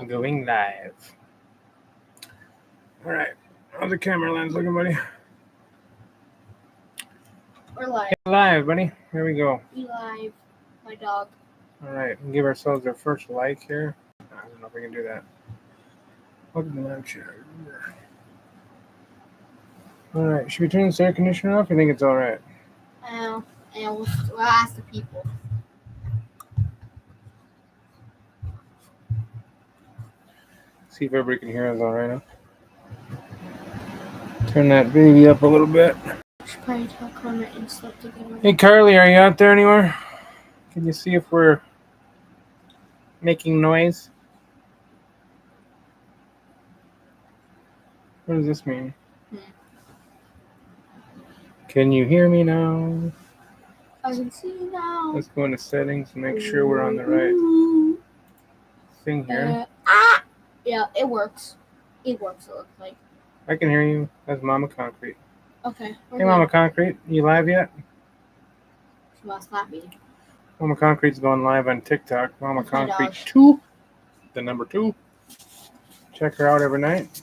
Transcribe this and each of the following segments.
Going live. All right. How's the camera lens looking, buddy? We're live. Hey, live, buddy. Here we go. You live, my dog. All right. We'll give ourselves our first like here. I don't know if we can do that. Look at the live chat. All right. Should we turn this air conditioner off? I think it's all right. And we'll ask the people. See if everybody can hear us all right. Huh? Turn that baby up a little bit. Should probably tell Carmen and stuff to get Hey, Carly, are you out there anywhere? Can you see if we're making noise? What does this mean? Can you hear me now? I can see you now. Let's go into settings and make sure we're on the right thing here. Yeah, it works. It looks like. I can hear you. That's Mama Concrete. Okay. Hey, Mama Concrete, you live yet? She must not be. Mama Concrete's going live on TikTok. Mama Concrete 2, the number 2. Check her out every night.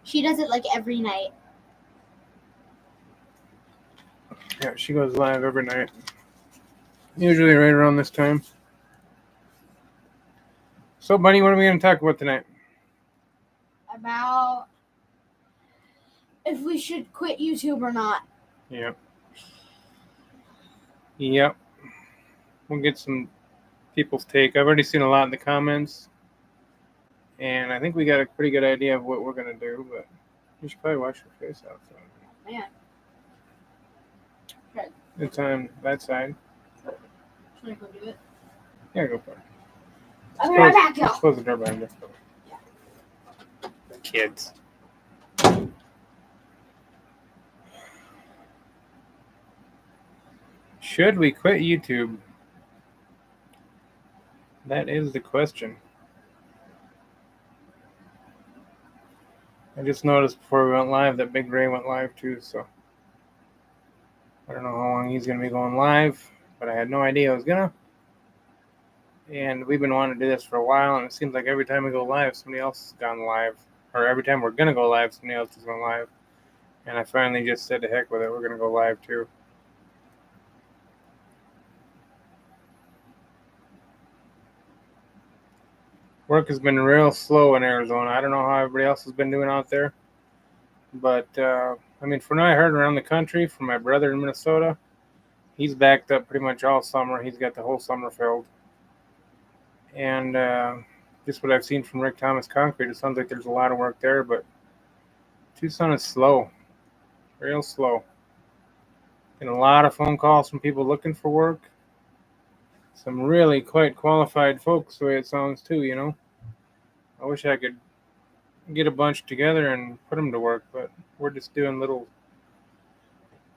She does it like every night. Yeah, she goes live every night. Usually right around this time. So, buddy, what are we going to talk about tonight? About if we should quit YouTube or not. Yep. We'll get some people's take. I've already seen a lot in the comments. And I think we got a pretty good idea of what we're going to do. But you should probably wash your face out. So. Man. Okay. It's on that side. Should I go do it? Yeah, go for it. I'll be right back, y'all. Close the door behind you. Kids. Should we quit YouTube? That is the question. I just noticed before we went live that Big Ray went live too, so I don't know how long he's going to be going live, but I had no idea I was going to. And we've been wanting to do this for a while, and it seems like every time we go live, somebody else has gone live. Or every time we're going to go live, somebody else is going live. And I finally just said to heck with it, we're going to go live too. Work has been real slow in Arizona. I don't know how everybody else has been doing out there. But, I mean, from what I heard around the country from my brother in Minnesota, he's backed up pretty much all summer. He's got the whole summer filled. And just what I've seen from Rick Thomas Concrete, it sounds like there's a lot of work there, but Tucson is slow, real slow. Getting a lot of phone calls from people looking for work. Some really quite qualified folks, the way it sounds too, you know. I wish I could get a bunch together and put them to work, but we're just doing little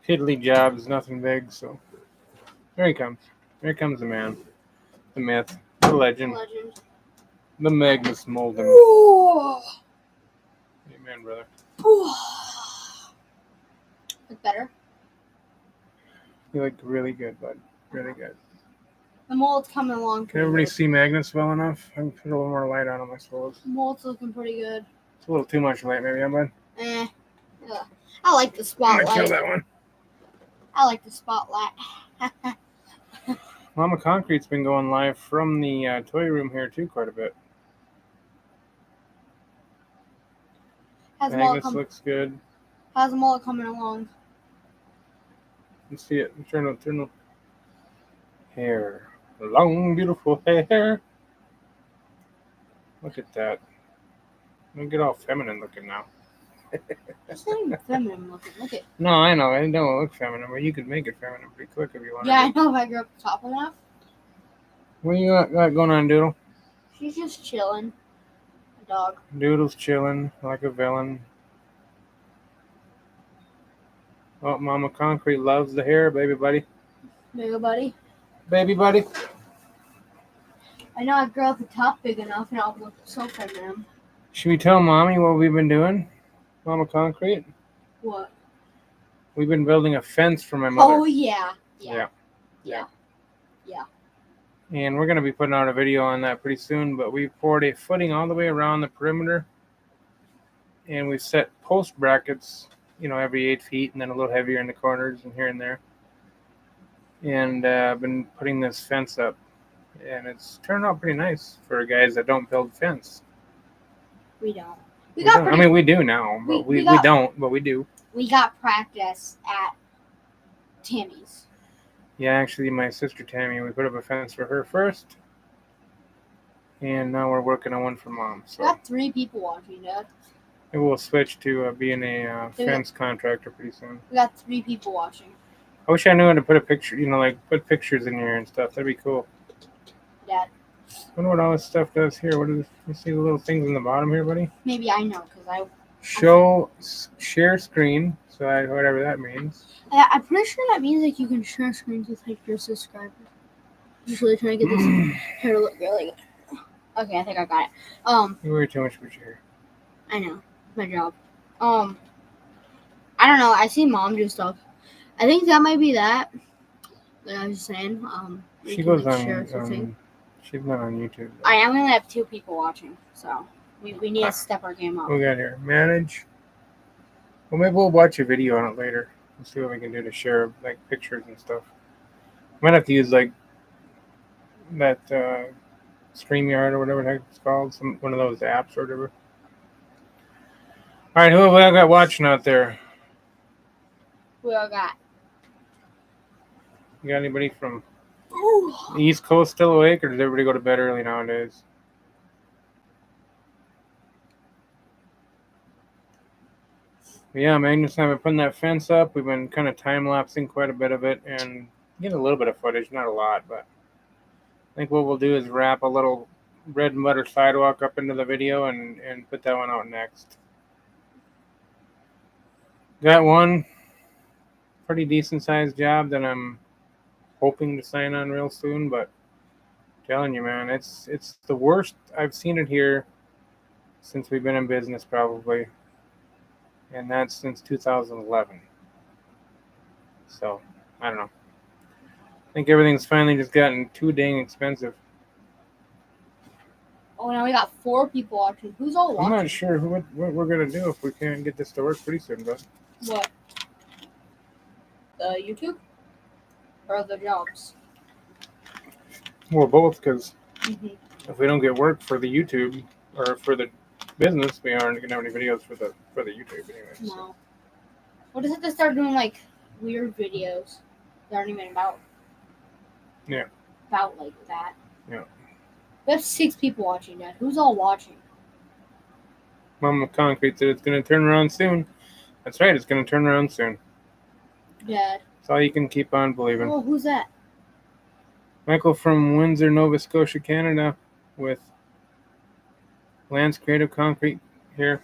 piddly jobs, nothing big, so there he comes. Here comes the man, the myth. The legend. The Magnus Molden. Amen, brother. Look better. You look really good, bud. Really good. The mold's coming along. Can everybody see Magnus well enough? I can put a little more light on him, I suppose. The mold's looking pretty good. It's a little too much light, maybe, huh, bud? Yeah. I like the spotlight. I'm gonna kill that one. I like the spotlight. Mama Concrete's been going live from the toy room here too quite a bit. Magnus looks good. How's the mold coming along? You see it. Turn the hair. Long, beautiful hair. Look at that. I'm gonna get all feminine looking now. It's not even feminine looking. Look at. No, I know. It don't look feminine, but you could make it feminine pretty quick if you want. Yeah, I know if I grew up the top enough. What you got going on, Doodle? She's just chilling. A dog. Doodle's chilling like a villain. Oh, Mama Concrete loves the hair, baby buddy. Baby buddy. Baby buddy. I know I grew up the top big enough and I'll look so feminine. Should we tell Mommy what we've been doing? Mama Concrete? What? We've been building a fence for my mother. Oh, yeah. And we're going to be putting out a video on that pretty soon, but we poured a footing all the way around the perimeter, and we set post brackets, every 8 feet, and then a little heavier in the corners and here and there. And I've been putting this fence up, and it's turned out pretty nice for guys that don't build fence. We don't. We do now, but we don't, but we do. We got practice at Tammy's. Yeah, actually, my sister Tammy, we put up a fence for her first, and now we're working on one for Mom. So we got 3 people watching, Dad. Maybe we'll switch to being a fence contractor pretty soon. We got 3 people watching. I wish I knew how to put a picture, put pictures in here and stuff. That'd be cool. Dad. I wonder what all this stuff does here. What is? You see the little things in the bottom here, buddy? Maybe I know, because share screen. So whatever that means. I'm pretty sure that means like you can share screens with like your subscribers. I'm just really trying to get this hair to look really good. Okay, I think I got it. You wear too much for your hair. I know, my job. I don't know. I see Mom do stuff. I think that might be that. Like I was just saying. She goes on. She's not on YouTube. I am gonna have 2 people watching, so we need to step our game up. We got here manage. Well, maybe we'll watch a video on it later and see what we can do to share like pictures and stuff. Might have to use like that StreamYard or whatever the heck it's called, one of those apps or whatever. All right, who have I got watching out there? Who I got? You got anybody from the East Coast still awake, or does everybody go to bed early nowadays? But yeah, Magnus and I have been putting that fence up. We've been kind of time-lapsing quite a bit of it and getting a little bit of footage, not a lot, but I think what we'll do is wrap a little bread and butter sidewalk up into the video and put that one out next. Got one pretty decent-sized job that I'm hoping to sign on real soon, but I'm telling you, man, it's the worst I've seen it here since we've been in business, probably. And that's since 2011. So, I don't know. I think everything's finally just gotten too dang expensive. Oh, now we got 4 people watching. Who's all watching? I'm not sure what we're going to do if we can't get this to work pretty soon, but... What? The YouTube? Or the jobs? Well, both, because if we don't get work for the YouTube or for the business, we aren't going to have any videos for the YouTube anyway. No. So. We'll just have to start doing like weird videos that aren't even about. Yeah. About like that. Yeah. We have 6 people watching, Dad. Who's all watching? Mama Concrete said it's going to turn around soon. That's right, it's going to turn around soon. Dad. That's all you can keep on believing. Oh, who's that? Michael from Windsor, Nova Scotia, Canada, with Lance Creative Concrete here.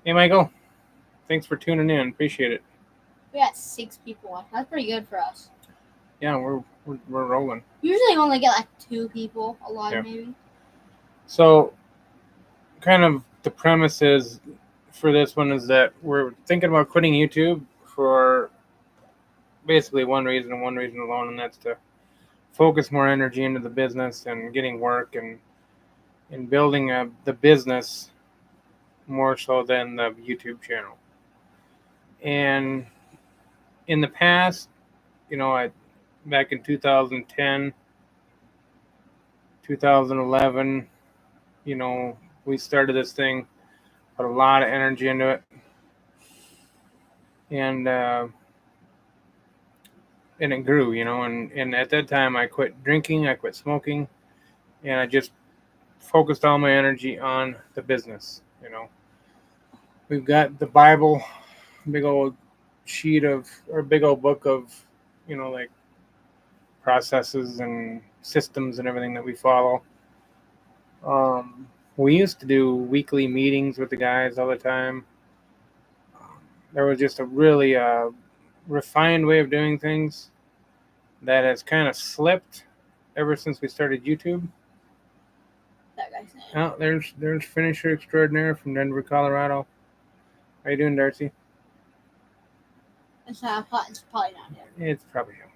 Hey, Michael. Thanks for tuning in. Appreciate it. We got 6 people watching. That's pretty good for us. Yeah, we're rolling. Usually we only get like 2 people alive, Yeah. maybe. So, kind of the premise is for this one is that we're thinking about quitting YouTube for basically one reason and one reason alone, and that's to focus more energy into the business and getting work and building the business more so than the YouTube channel. And in the past, back in 2010, 2011, we started this thing, put a lot of energy into it. And it grew, and at that time I quit drinking, I quit smoking, and I just focused all my energy on the business, We've got the Bible, big old book of, like processes and systems and everything that we follow. We used to do weekly meetings with the guys all the time. There was just a really refined way of doing things that has kind of slipped ever since we started YouTube. That guy's name. Oh, there's Finisher Extraordinaire from Denver, Colorado. How you doing, Darcy? It's probably not him. It's probably him.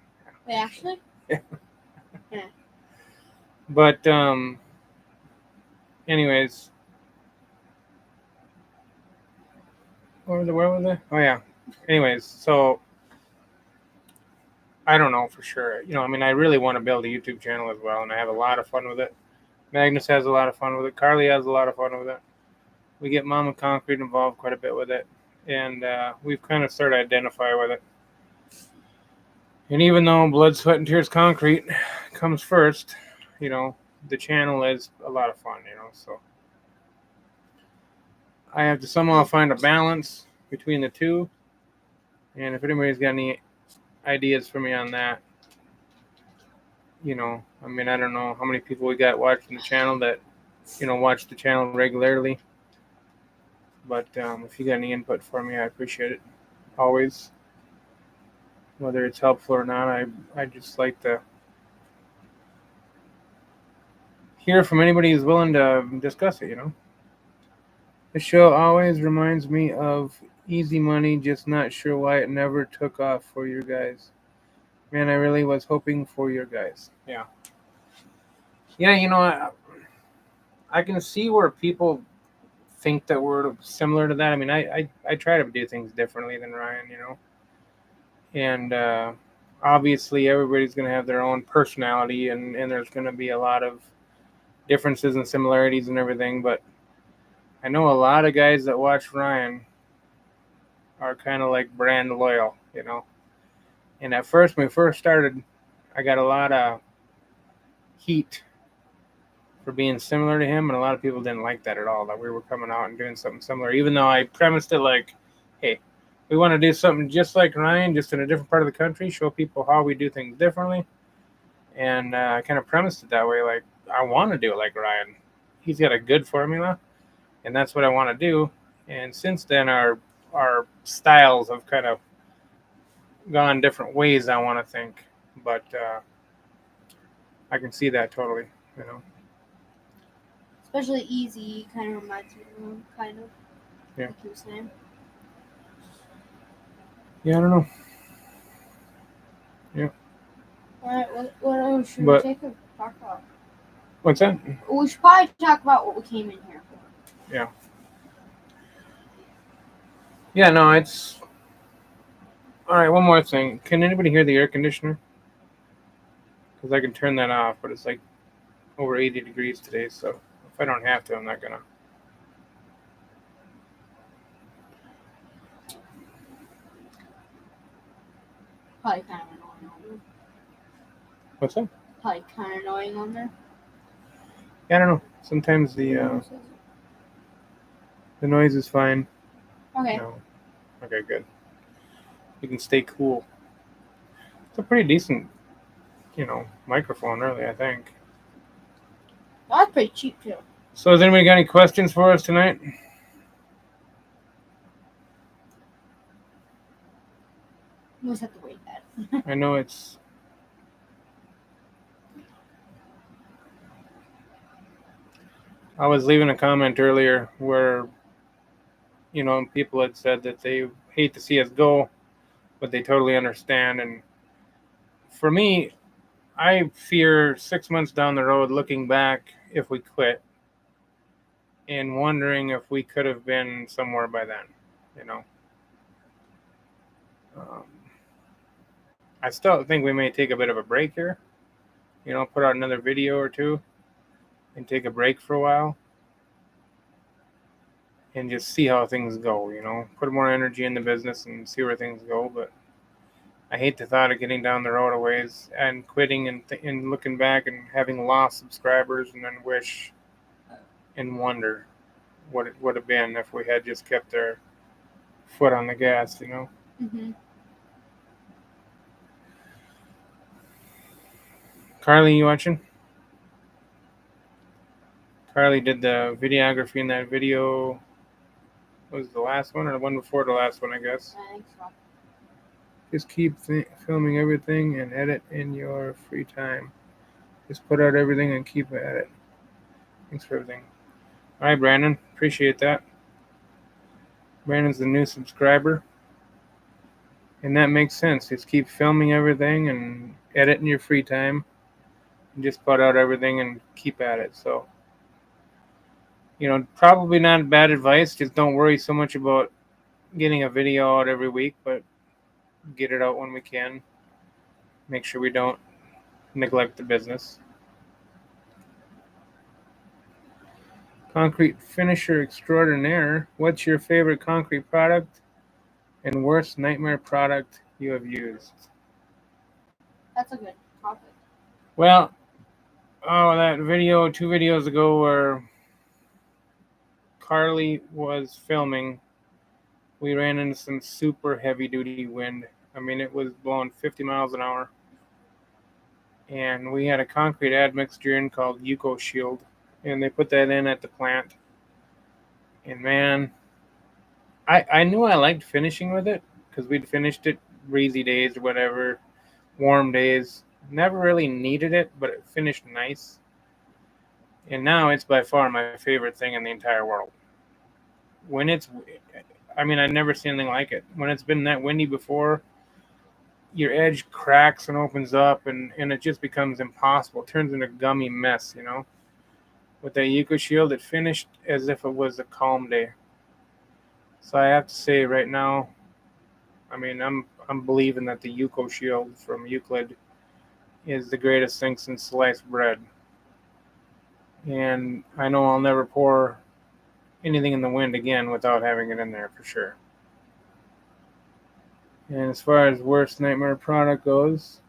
Wait, actually? Yeah. Yeah. But anyways, where was it? Oh yeah. Anyways, so I don't know for sure. I mean, I really want to build a YouTube channel as well, and I have a lot of fun with it. Magnus has a lot of fun with it. Carly has a lot of fun with it. We get Mama Concrete involved quite a bit with it, and we've kind of started to identify with it. And even though Blood, Sweat, and Tears Concrete comes first, the channel is a lot of fun, so I have to somehow find a balance between the two. And if anybody's got any ideas for me on that, I mean, I don't know how many people we got watching the channel that, watch the channel regularly. But if you got any input for me, I appreciate it. Always. Whether it's helpful or not, I just like to hear from anybody who's willing to discuss it, The show always reminds me of Easy Money, just not sure why it never took off for you guys. Man, I really was hoping for your guys. Yeah. Yeah, I can see where people think that we're similar to that. I mean, I try to do things differently than Ryan, And obviously everybody's going to have their own personality, and there's going to be a lot of differences and similarities and everything, but I know a lot of guys that watch Ryan are kind of like brand loyal, And at first, when we first started, I got a lot of heat for being similar to him, and a lot of people didn't like that at all, that we were coming out and doing something similar, even though I premised it like, hey, we want to do something just like Ryan, just in a different part of the country, show people how we do things differently. And I kind of premised it that way, like, I want to do it like Ryan. He's got a good formula, and that's what I want to do. And since then, our styles have kind of gone different ways, I want to think. But I can see that totally, Especially Easy kind of reminds me of him, kind of. Yeah. Like you were saying. Yeah, I don't know. Yeah. Alright, what else should we talk about? What's that? We should probably talk about what we came in here for. Yeah. Yeah, no, it's... Alright, one more thing. Can anybody hear the air conditioner? Because I can turn that off, but it's like over 80 degrees today, so if I don't have to, I'm not gonna. Probably kind of annoying on there. What's that? Probably kind of annoying on there. Yeah, I don't know. Sometimes the noise is fine. Okay. No. Okay, good. You can stay cool. It's a pretty decent, microphone, really, I think. That's pretty cheap, too. So has anybody got any questions for us tonight? You just have to wait that. I know it's... I was leaving a comment earlier where, people had said that they hate to see us go, but they totally understand. And for me, I fear 6 months down the road, looking back, if we quit, and wondering if we could have been somewhere by then, I still think we may take a bit of a break here, put out another video or two and take a break for a while and just see how things go, put more energy in the business and see where things go. But I hate the thought of getting down the road a ways and quitting and looking back and having lost subscribers, and then wish and wonder what it would have been if we had just kept our foot on the gas, Mm-hmm. Carly, you watching? Carly did the videography in that video. Was it the last one or the one before the last one, I guess? I think so. Just keep filming everything and edit in your free time. Just put out everything and keep at it. Thanks for everything. All right, Brandon. Appreciate that. Brandon's the new subscriber. And that makes sense. Just keep filming everything and edit in your free time. just put out everything and keep at it. So, probably not bad advice. Just don't worry so much about getting a video out every week, but get it out when we can. Make sure we don't neglect the business. Concrete finisher extraordinaire. What's your favorite concrete product and worst nightmare product you have used? That's a good topic. Well, that video 2 videos ago where Carly was filming, we ran into some super heavy duty wind. I mean, it was blowing 50 miles an hour. And we had a concrete admixture in called Yuko Shield, and they put that in at the plant. And man, I knew I liked finishing with it because we'd finished it breezy days or whatever, warm days. Never really needed it, but it finished nice. And now it's by far my favorite thing in the entire world. I've never seen anything like it. When it's been that windy before, your edge cracks and opens up, and it just becomes impossible. It turns into a gummy mess, With that Yuko Shield, it finished as if it was a calm day. So I have to say right now, I'm believing that the Yuko Shield from Euclid is the greatest thing since sliced bread. And I know I'll never pour anything in the wind again without having it in there for sure. And as far as worst nightmare product goes,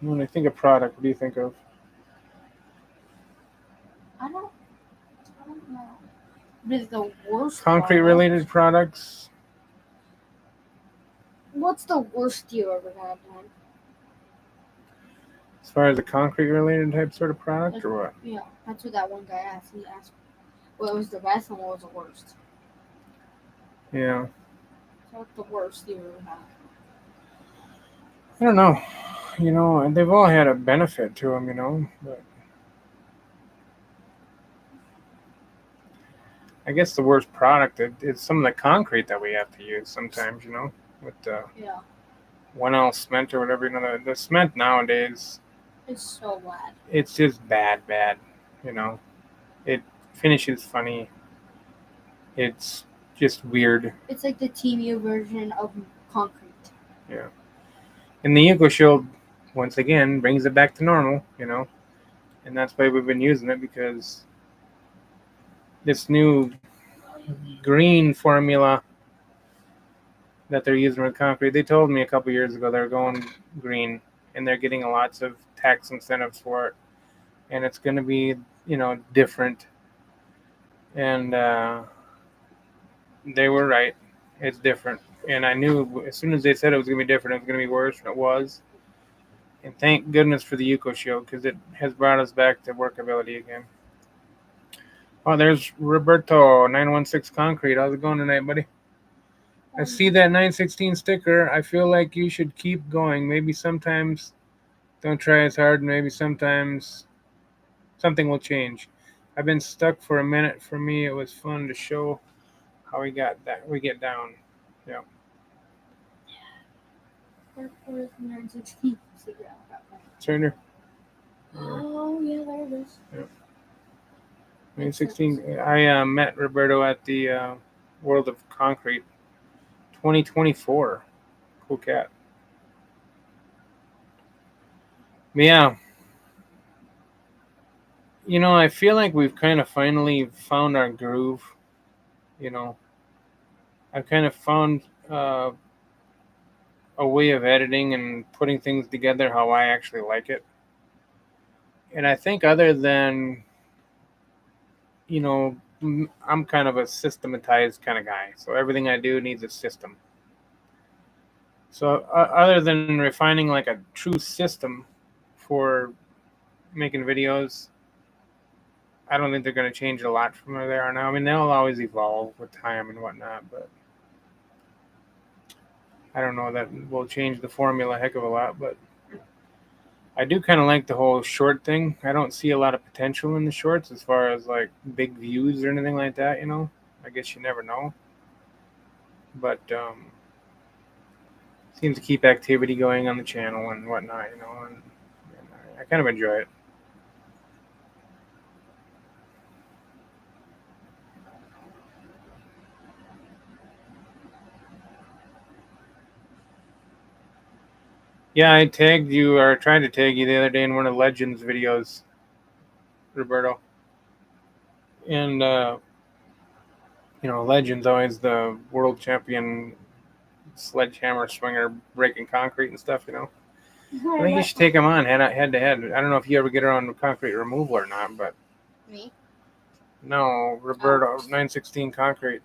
when I think of product, what do you think of? I don't know. What is the worst? Concrete related products. What's the worst you ever had, man? As far as a concrete related type sort of product, or what? Yeah, that's what that one guy asked. He asked what was the best and what was the worst. Yeah. So what's the worst you ever had? I don't know. They've all had a benefit to them, but I guess the worst product is some of the concrete that we have to use sometimes, with the 1L cement or whatever. The cement nowadays, it's so bad. It's just bad, It finishes funny. It's just weird. It's like the TV version of concrete. Yeah. And the Yuko Shield, once again, brings it back to normal, And that's why we've been using it, because this new green formula that they're using with concrete, they told me a couple years ago they're going green, and they're getting lots of tax incentives for it. And it's going to be, different. And they were right. It's different. And I knew as soon as they said it was going to be different, it was going to be worse, and it was. And thank goodness for the Yuko Shield, because it has brought us back to workability again. Oh, there's Roberto, 916 Concrete. How's it going tonight, buddy? I see that 916 sticker. I feel like you should keep going. Maybe sometimes don't try as hard. Maybe sometimes something will change. I've been stuck for a minute. For me, it was fun to show how we get down. Yeah. Where's 916 sticker? Turner. Oh, yeah, there it is. Yeah. 916. I met Roberto at the World of Concrete 2024. Cool cat. Yeah. I feel like we've kind of finally found our groove. I've kind of found a way of editing and putting things together how I actually like it. And I think other than, I'm kind of a systematized kind of guy. So everything I do needs a system. So other than refining like a true system for making videos, I don't think they're going to change a lot from where they are now. They'll always evolve with time and whatnot, but I don't know that will change the formula a heck of a lot. But I do kind of like the whole short thing. I don't see a lot of potential in the shorts as far as like big views or anything like that, I guess you never know. But seems to keep activity going on the channel and whatnot, and I kind of enjoy it. Yeah, I tagged you, or tried to tag you the other day in one of Legends videos, Roberto. And, Legends always the world champion sledgehammer swinger breaking concrete and stuff, I think you should take him on head to head. I don't know if you ever get her on concrete removal or not, but. Me? No, Roberto, 916 concrete.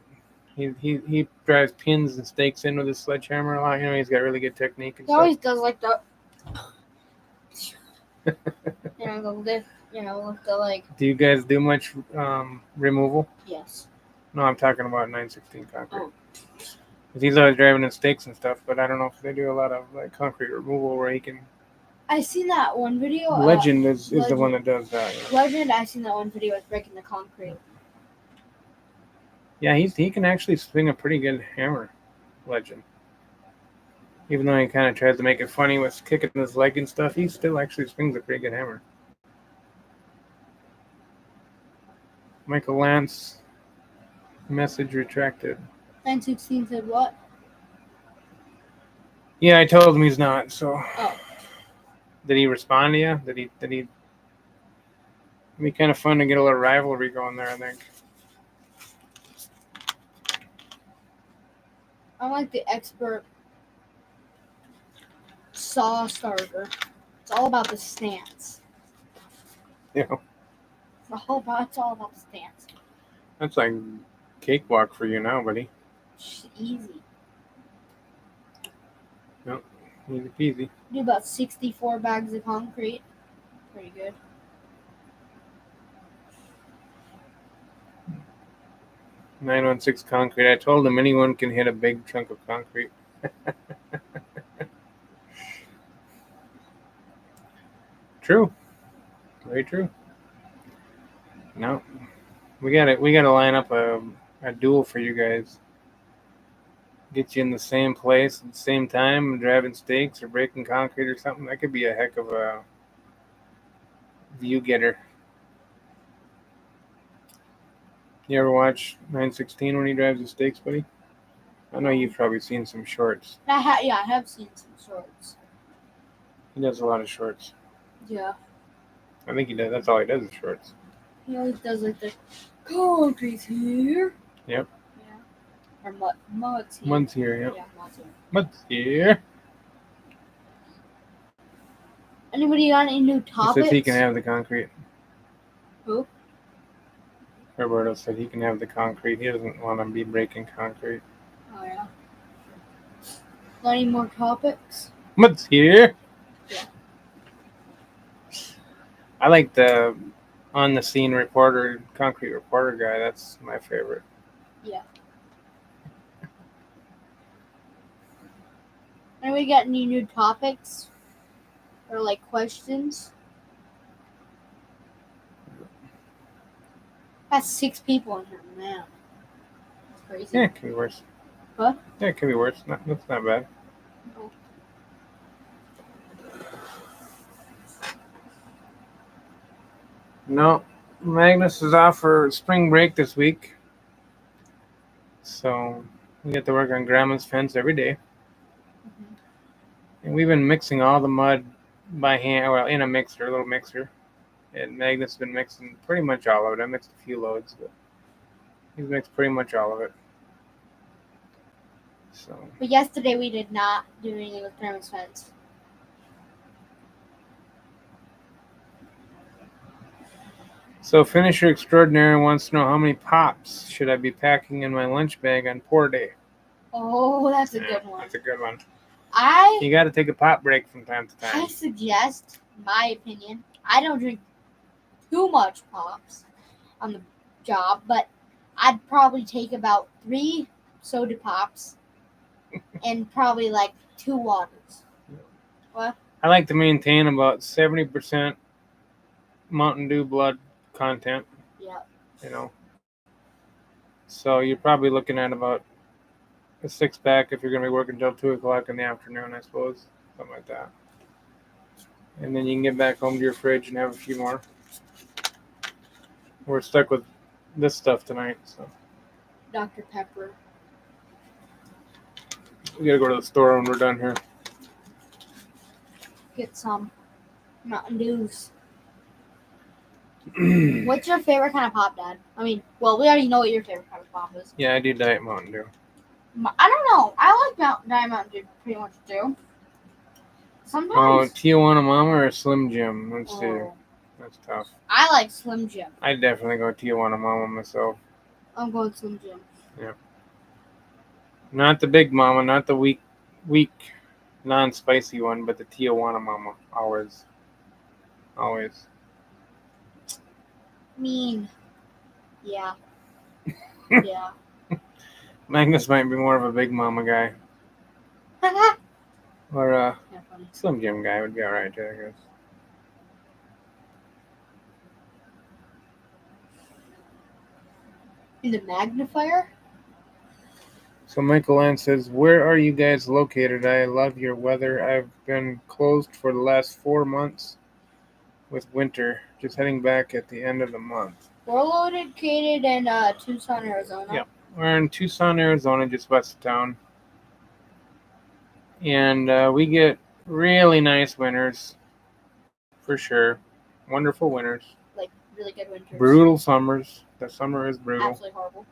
He drives pins and stakes in with his sledgehammer a lot. He's got really good technique and He always does like the. The lift. With the like. Do you guys do much removal? Yes. No, I'm talking about 916 concrete. Oh. He's always driving in stakes and stuff, but I don't know if they do a lot of like concrete removal where he can. I seen that one video. Legend is the one that does that. Legend, I seen that one video with breaking the concrete. Yeah, he can actually swing a pretty good hammer, Legend. Even though he kind of tries to make it funny with kicking his leg and stuff, he still actually swings a pretty good hammer. Michael Lance, message retracted. 916 said what? Yeah, I told him he's not. So. Oh. Did he respond to you? Did he? It'd be kind of fun to get a little rivalry going there, I think. I'm like the expert saw starter. It's all about the stance. Yeah. It's all about the stance. That's like cakewalk for you now, buddy. It's easy. Yep. Easy peasy. Do about 64 bags of concrete. Pretty good. $916 concrete. I told him anyone can hit a big chunk of concrete. True. Very true. No. We gotta line up a duel for you guys. Get you in the same place at the same time, driving stakes or breaking concrete or something. That could be a heck of a view getter. You ever watch 916 when he drives the stakes, buddy? I know you've probably seen some shorts. I have seen some shorts. He does a lot of shorts. Yeah. I think he does. That's all he does is shorts. He always does like the concrete's here. Yep. Or mud's here. Mud's here, yep. Yeah, mud's here. Mud's here. Anybody got any new topics? He says he can have the concrete. Who? Roberto said he can have the concrete. He doesn't want to be breaking concrete. Oh, yeah. Any more topics? Mud's here. Yeah. I like the on-the-scene reporter, concrete reporter guy. That's my favorite. Yeah. And we got any new topics? Or like questions? That's 6 people in here, man. That's crazy. Yeah, it could be worse. What? Yeah, it could be worse. That's not bad. No. No, Magnus is off for spring break this week. So we get to work on Grandma's fence every day. Mm-hmm. And we've been mixing all the mud by hand, well, in a mixer, a little mixer. And Magnus has been mixing pretty much all of it. I mixed a few loads, but he's mixed pretty much all of it. So. But yesterday we did not do anything with Grandma's fence. So Finisher Extraordinary wants to know how many pops should I be packing in my lunch bag on pour day? Oh, that's a good one. That's a good one. You got to take a pop break from time to time. I suggest, my opinion, I don't drink too much pops on the job, but I'd probably take about 3 soda pops and probably like 2 waters. What? I like to maintain about 70% Mountain Dew blood content. Yeah. So you're probably looking at about a 6-pack if you're going to be working until 2 o'clock in the afternoon, I suppose. Something like that. And then you can get back home to your fridge and have a few more. We're stuck with this stuff tonight, so Dr. Pepper. we got to go to the store when we're done here. Get some Mountain Dews. What's your favorite kind of pop, Dad? I mean, well, we already know what your favorite kind of pop is. Yeah, I do Diet Mountain Dew. I don't know. I like Diet Mountain Dew pretty much too. Sometimes. Oh, Tijuana Mama or Slim Jim? Let's see. That's tough. I like Slim Jim. I'd definitely go Tijuana Mama myself. I'm going Slim Jim. Yeah. Not the big mama, not the weak, non-spicy one, but the Tijuana Mama. Always. Always. Mean. Yeah. Yeah. Magnus might be more of a big mama guy. Or a Slim Jim guy would be alright too, I guess. In the magnifier? So Michael Ann says, where are you guys located? I love your weather. I've been closed for the last 4 months with winter. Just heading back at the end of the month. We're located in Tucson, Arizona. Yep. We're in Tucson, Arizona, just west of town. And we get really nice winters, for sure. Wonderful winters. Like, really good winters. Brutal summers. The summer is brutal. Absolutely horrible.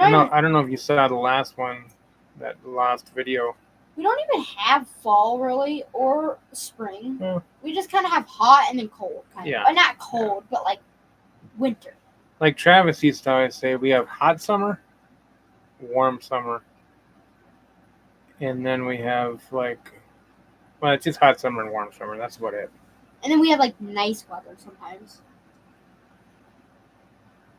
I don't know if you saw the last one, that last video. We don't even have fall, really, or spring. Yeah. We just kind of have hot and then cold. Yeah. Or not cold, but like winter. Like Travis used to always say, we have hot summer, warm summer, and then we have it's just hot summer and warm summer. That's about it. And then we have like nice weather sometimes.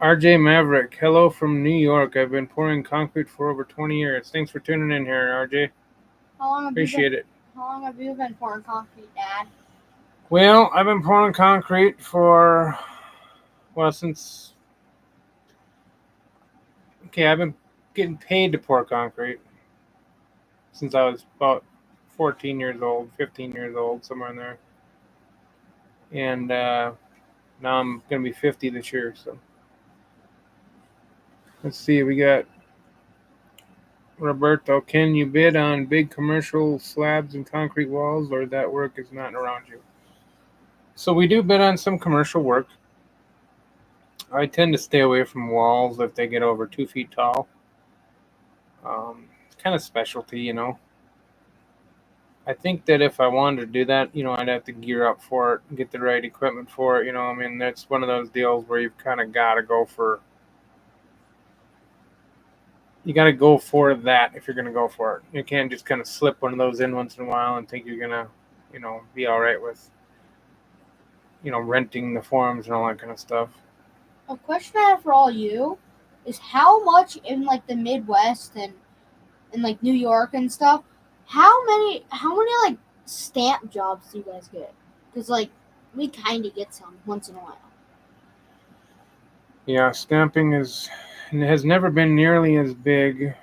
RJ Maverick, hello from New York. I've been pouring concrete for over 20 years. Thanks for tuning in here, RJ. Appreciate it. How long have you been pouring concrete, Dad? Well, I've been pouring concrete since... Okay, I've been getting paid to pour concrete since I was about 14 years old, 15 years old, somewhere in there. And now I'm going to be 50 this year, so... Let's see, we got Roberto. Can you bid on big commercial slabs and concrete walls, or that work is not around you? So we do bid on some commercial work. I tend to stay away from walls if they get over 2 feet tall. It's kind of specialty, you know. I think that if I wanted to do that, you know, I'd have to gear up for it and get the right equipment for it. You know, I mean, that's one of those deals where you've kind of got to go for... You got to go for that if you're going to go for it. You can't just kind of slip one of those in once in a while and think you're going to, you know, be all right with, you know, renting the forums and all that kind of stuff. A question I have for all you is how much in like the Midwest and in like New York and stuff, how many like stamp jobs do you guys get? Because like we kind of get some once in a while. Yeah, stamping has never been nearly as big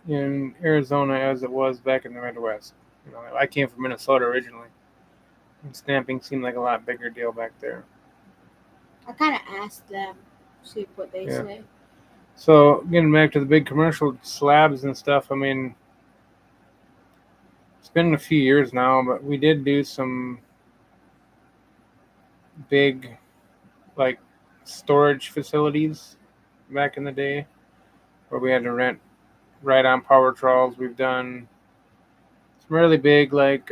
in Arizona as it was back in the Midwest. You know, I came from Minnesota originally, and stamping seemed like a lot bigger deal back there. I kind of asked them, see what they say. So getting back to the big commercial slabs and stuff, I mean, it's been a few years now, but we did do some big, like, storage facilities back in the day where we had to rent right on power trawls. We've done some really big, like,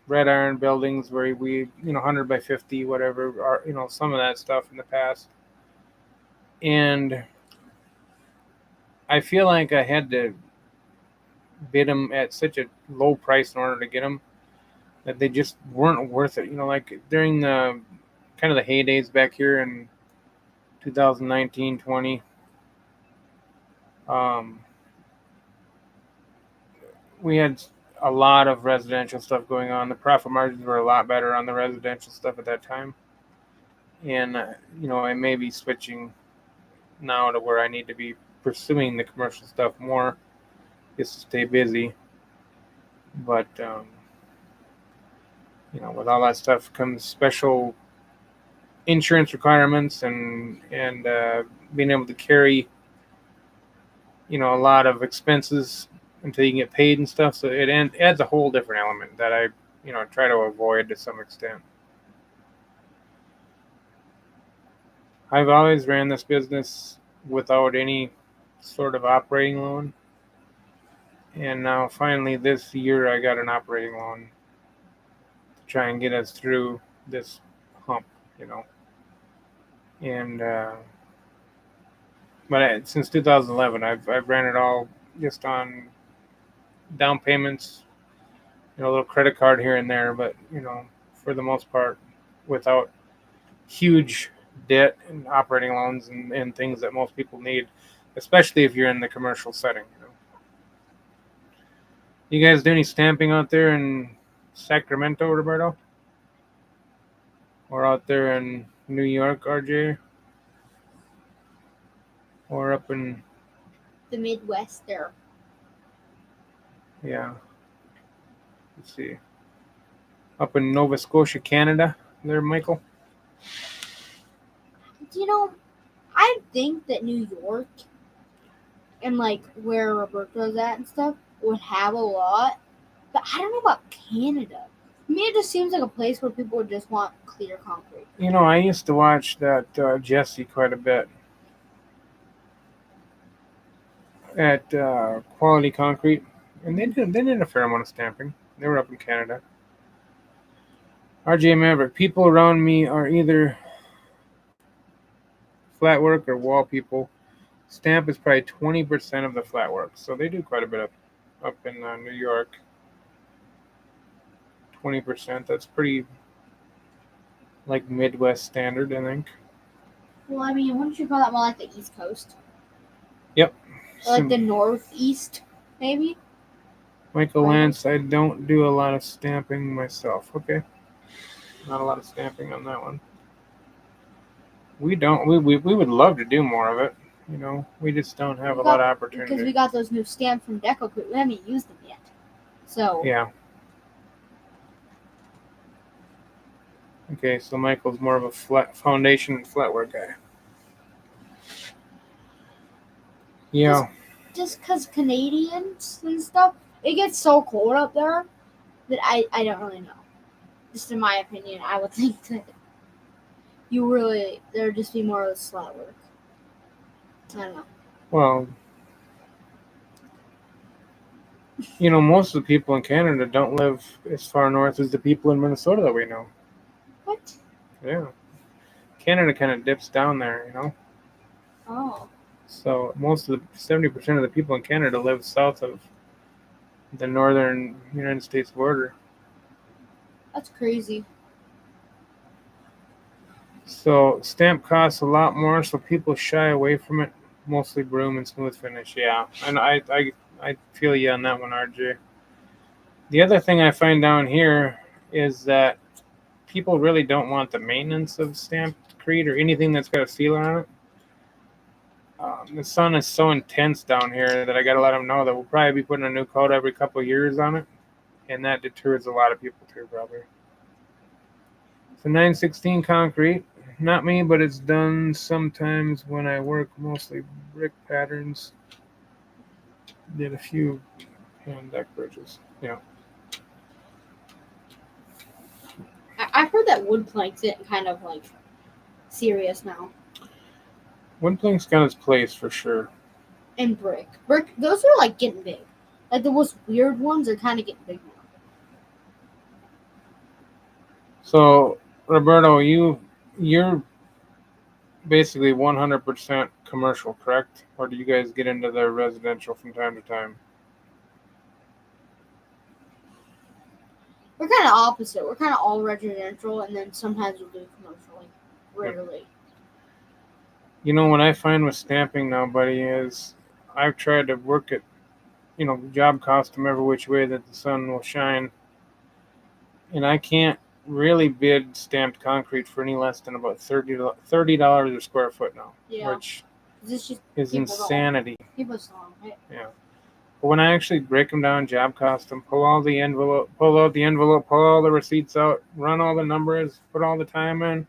red iron buildings where we, you know, 100 by 50, whatever, or, you know, some of that stuff in the past. And I feel like I had to bid them at such a low price in order to get them that they just weren't worth it. You know, like during the kind of the heydays back here in 2019, 20, we had a lot of residential stuff going on. The profit margins were a lot better on the residential stuff at that time. And, you know, I may be switching now to where I need to be pursuing the commercial stuff more just to stay busy. But with all that stuff comes special insurance requirements and being able to carry a lot of expenses until you can get paid and stuff. So it adds a whole different element that I try to avoid to some extent. I've always ran this business without any sort of operating loan. And now finally this year I got an operating loan to try and get us through this hump, And but since 2011 I've ran it all just on down payments, a little credit card here and there, but for the most part without huge debt and operating loans and things that most people need, especially if you're in the commercial setting. You guys do any stamping out there in Sacramento, Roberto? Or out there in New York, RJ? Or up in the Midwest there? Yeah. Let's see. Up in Nova Scotia, Canada, there, Michael? I think that New York and like where Roberto's at and stuff would have a lot, but I don't know about Canada. To me, it just seems like a place where people would just want clear concrete. I used to watch that Jesse quite a bit at Quality Concrete, and they did a fair amount of stamping. They were up in Canada. RJ Maverick, people around me are either flat work or wall people. Stamp is probably 20% of the flat work, so they do quite a bit up in New York. 20%, that's pretty like Midwest standard, I think. Well, I mean, wouldn't you call that more like the East Coast? Yep. Or like the Northeast, maybe? Michael Lance, I don't do a lot of stamping myself. Okay. Not a lot of stamping on that one. We don't. We would love to do more of it. We just don't have a lot of opportunity. Because we got those new stamps from DecoCrete. We haven't used them yet. So. Yeah. Okay, so Michael's more of a flat foundation and flat work guy. Yeah. Just because Canadians and stuff, it gets so cold up there that I don't really know. Just in my opinion, I would think that there'd just be more of this flat work. I don't know. Well, most of the people in Canada don't live as far north as the people in Minnesota that we know. What? Yeah. Canada kind of dips down there, Oh. So most of the 70% of the people in Canada live south of the northern United States border. That's crazy. So stamp costs a lot more, so people shy away from it. Mostly broom and smooth finish, yeah. And I feel you on that one, RJ. The other thing I find down here is that people really don't want the maintenance of stampcrete or anything that's got a sealer on it. The sun is so intense down here that I got to let them know that we'll probably be putting a new coat every couple of years on it, and that deters a lot of people too, probably. So 916 concrete, not me, but it's done sometimes when I work mostly brick patterns. Did a few hand deck bridges, yeah. I've heard that wood plank's getting kind of like serious now. Wood plank's got its place for sure. And brick, those are like getting big. Like the most weird ones are kind of getting big now. So Roberto, you're basically 100% commercial, correct? Or do you guys get into the residential from time to time? We're kind of opposite. We're kind of all residential, and then sometimes we'll do commercial, like rarely. What I find with stamping now, buddy, is I've tried to work it, job cost them every which way that the sun will shine. And I can't really bid stamped concrete for any less than about $30 a square foot now. Yeah. Which This just is people don't- insanity. People just don't admit. Yeah. But when I actually break them down, job cost them, pull out the envelope, pull all the receipts out, run all the numbers, put all the time in,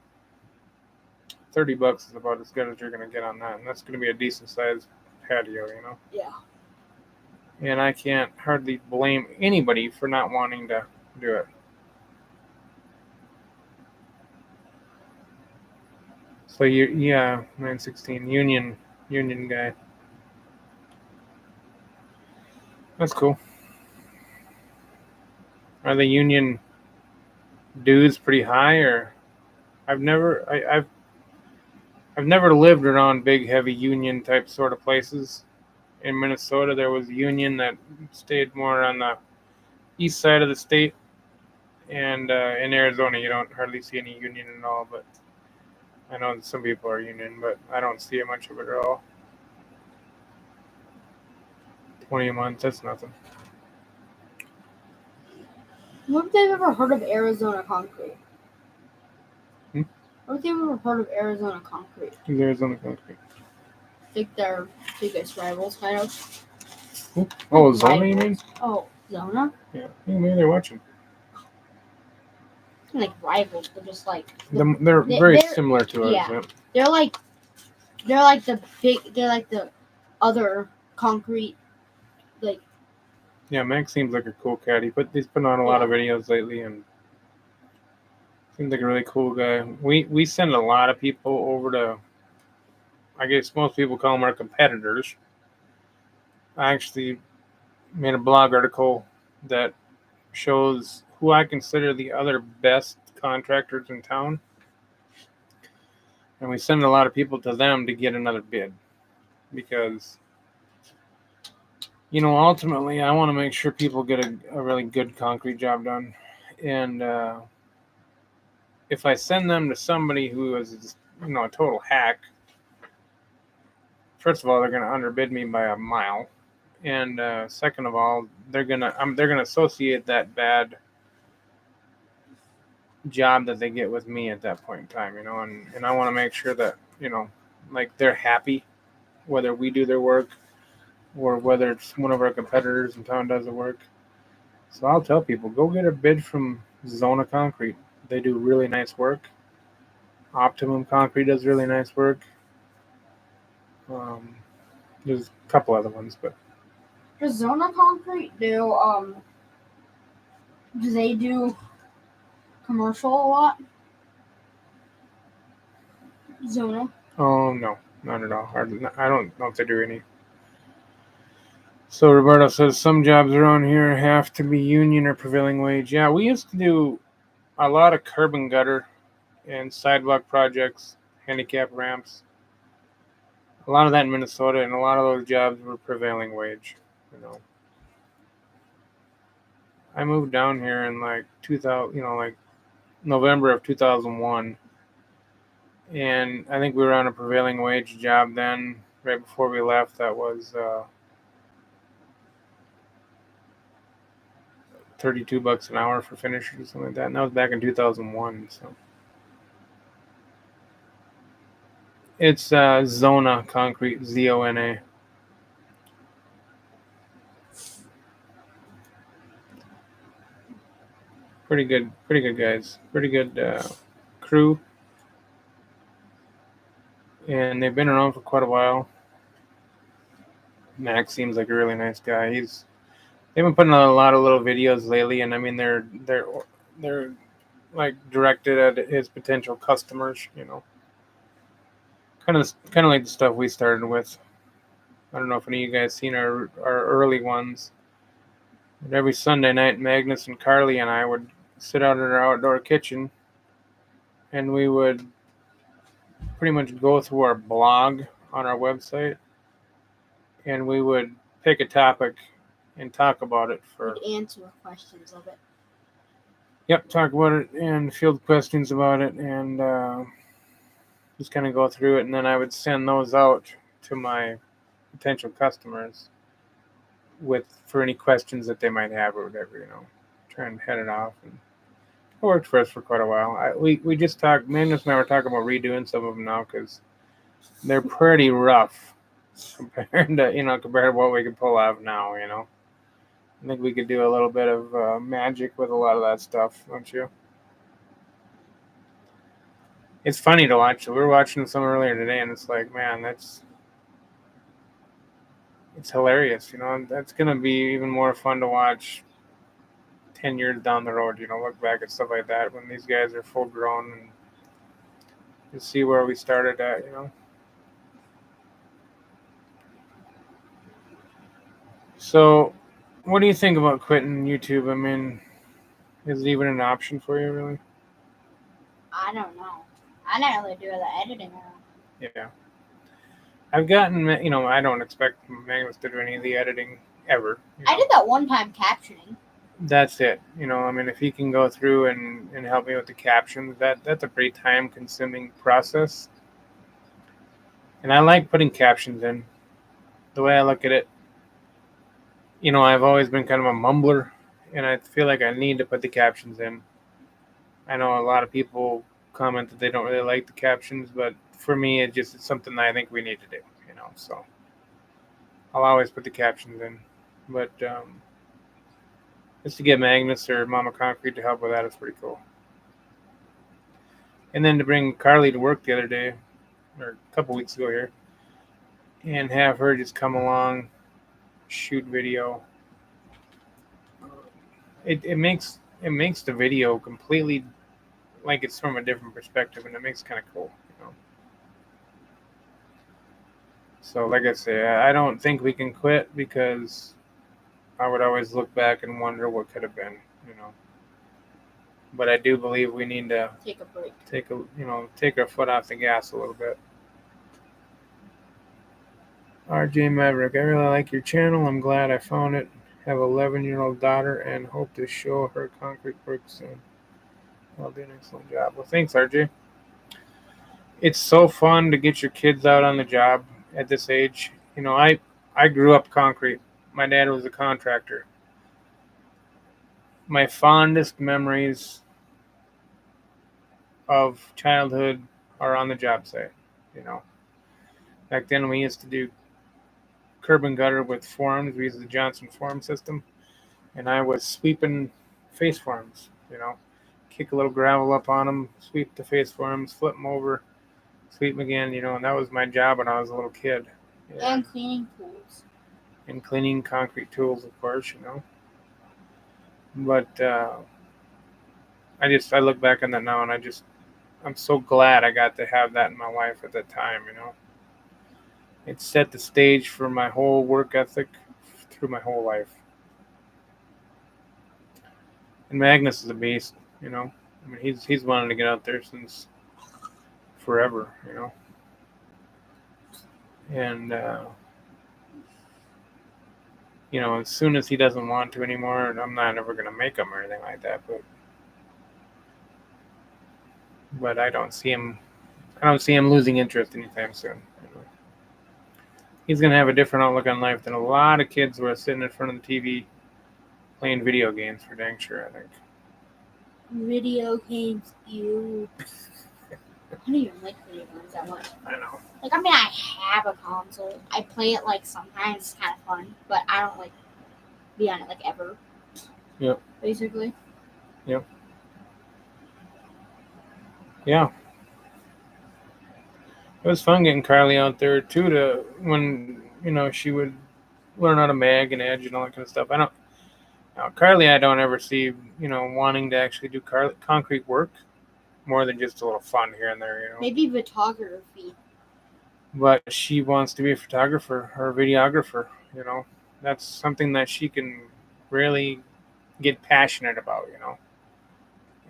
$30 is about as good as you're going to get on that. And that's going to be a decent sized patio, you know? Yeah. And I can't hardly blame anybody for not wanting to do it. So yeah, 916 union guy. That's cool. Are the union dues pretty high, or I've never lived around big heavy union type sort of places. In Minnesota, there was a union that stayed more on the east side of the state, and in Arizona, you don't hardly see any union at all. But I know that some people are union, but I don't see much of it at all. 20 a month, that's nothing. What if they've ever heard of Arizona Concrete? What if they've ever heard of Arizona Concrete? Who's Arizona Concrete? I think they're biggest rivals, kind of. Oh, Zona, you mean? Oh, Zona? Yeah, maybe they're watching. Like rivals, but just like They're very similar to us. Yeah. They're like the other concrete, like. Yeah, Max seems like a cool cat. He's putting on a lot of videos lately, and seems like a really cool guy. We send a lot of people over to, I guess most people call them our competitors. I actually made a blog article that shows who I consider the other best contractors in town. And we send a lot of people to them to get another bid. Because, ultimately I want to make sure people get a really good concrete job done. And if I send them to somebody who is, a total hack, first of all, they're going to underbid me by a mile. And second of all, they're gonna associate that bad job that they get with me at that point in time, and I want to make sure that like they're happy, whether we do their work or whether it's one of our competitors in town does the work. So I'll tell people, go get a bid from Zona Concrete. They do really nice work. Optimum Concrete does really nice work. There's a couple other ones, but Does Zona Concrete do they do commercial a lot? Zona? Oh no, not at all. I don't know if they do any. So Roberto says some jobs around here have to be union or prevailing wage. Yeah, we used to do a lot of curb and gutter and sidewalk projects, handicap ramps. A lot of that in Minnesota, and a lot of those jobs were prevailing wage. I moved down here in like 2000, like November of 2001, and I think we were on a prevailing wage job then. Right before we left, that was $32 an hour for finishers or something like that, and that was back in 2001. So it's Zona Concrete, Zona. Pretty good guys. Pretty good crew. And they've been around for quite a while. Max seems like a really nice guy. They've been putting out a lot of little videos lately, and I mean they're like directed at his potential customers. Kind of like the stuff we started with. I don't know if any of you guys seen our early ones. But every Sunday night, Magnus and Carly and I would sit out in our outdoor kitchen, and we would pretty much go through our blog on our website, and we would pick a topic and talk about it for... answer questions of it. Yep, talk about it and field questions about it, and just kind of go through it, and then I would send those out to my potential customers for any questions that they might have or whatever, try and head it off. And it worked for us for quite a while. We just talked, Magnus and I were talking about redoing some of them now, because they're pretty rough compared to what we can pull off now. I think we could do a little bit of magic with a lot of that stuff, don't you? It's funny to watch. We were watching some earlier today, and it's like, man, it's hilarious. That's gonna be even more fun to watch 10 years down the road. Look back at stuff like that when these guys are full grown and see where we started at. So, what do you think about quitting YouTube? I mean, is it even an option for you, really? I don't know. I don't really do the editing now. Yeah. I've gotten, I don't expect Magnus to do any of the editing ever. I did that one time captioning. That's it. I mean, if he can go through and help me with the captions, that's a pretty time-consuming process. And I like putting captions in. The way I look at it, I've always been kind of a mumbler, and I feel like I need to put the captions in. I know a lot of people comment that they don't really like the captions, but for me, it's something that I think we need to do, so I'll always put the captions in. But just to get Magnus or Mama Concrete to help with that is pretty cool. And then to bring Carly to work the other day, or a couple weeks ago here, and have her just come along, shoot video. It makes the video completely like it's from a different perspective, and it makes it kind of cool. So, like I say, I don't think we can quit because I would always look back and wonder what could have been. But I do believe we need to take a break. Take our foot off the gas a little bit. RJ Maverick, I really like your channel. I'm glad I found it. Have an 11-year-old daughter and hope to show her concrete work soon. I'll do an excellent job. Well, thanks, RJ. It's so fun to get your kids out on the job at this age. I grew up concrete. My dad was a contractor. My fondest memories of childhood are on the job site. Back then we used to do curb and gutter with forms. We used the Johnson form system, and I was sweeping face forms. Kick a little gravel up on them, sweep the face forms, flip them over, sweep them again. And that was my job when I was a little kid. And cleaning tools. And cleaning concrete tools, of course. But I look back on that now, and I'm so glad I got to have that in my life at that time. It set the stage for my whole work ethic through my whole life. And Magnus is a beast, I mean, he's wanted to get out there since forever, And as soon as he doesn't want to anymore, I'm not ever going to make him or anything like that. But I don't see him losing interest anytime soon. He's going to have a different outlook on life than a lot of kids who are sitting in front of the TV playing video games, for dang sure, I think. Video games, you. I don't even like video games that much. I know. I have a console. I play it sometimes. It's kind of fun, but I don't be on it ever. Yep. Basically. Yep. Yeah. It was fun getting Carly out there too. When she would learn how to mag and edge and all that kind of stuff. Carly, I don't ever see wanting to actually do concrete work more than just a little fun here and there. Maybe photography. But she wants to be a photographer or a videographer. That's something that she can really get passionate about.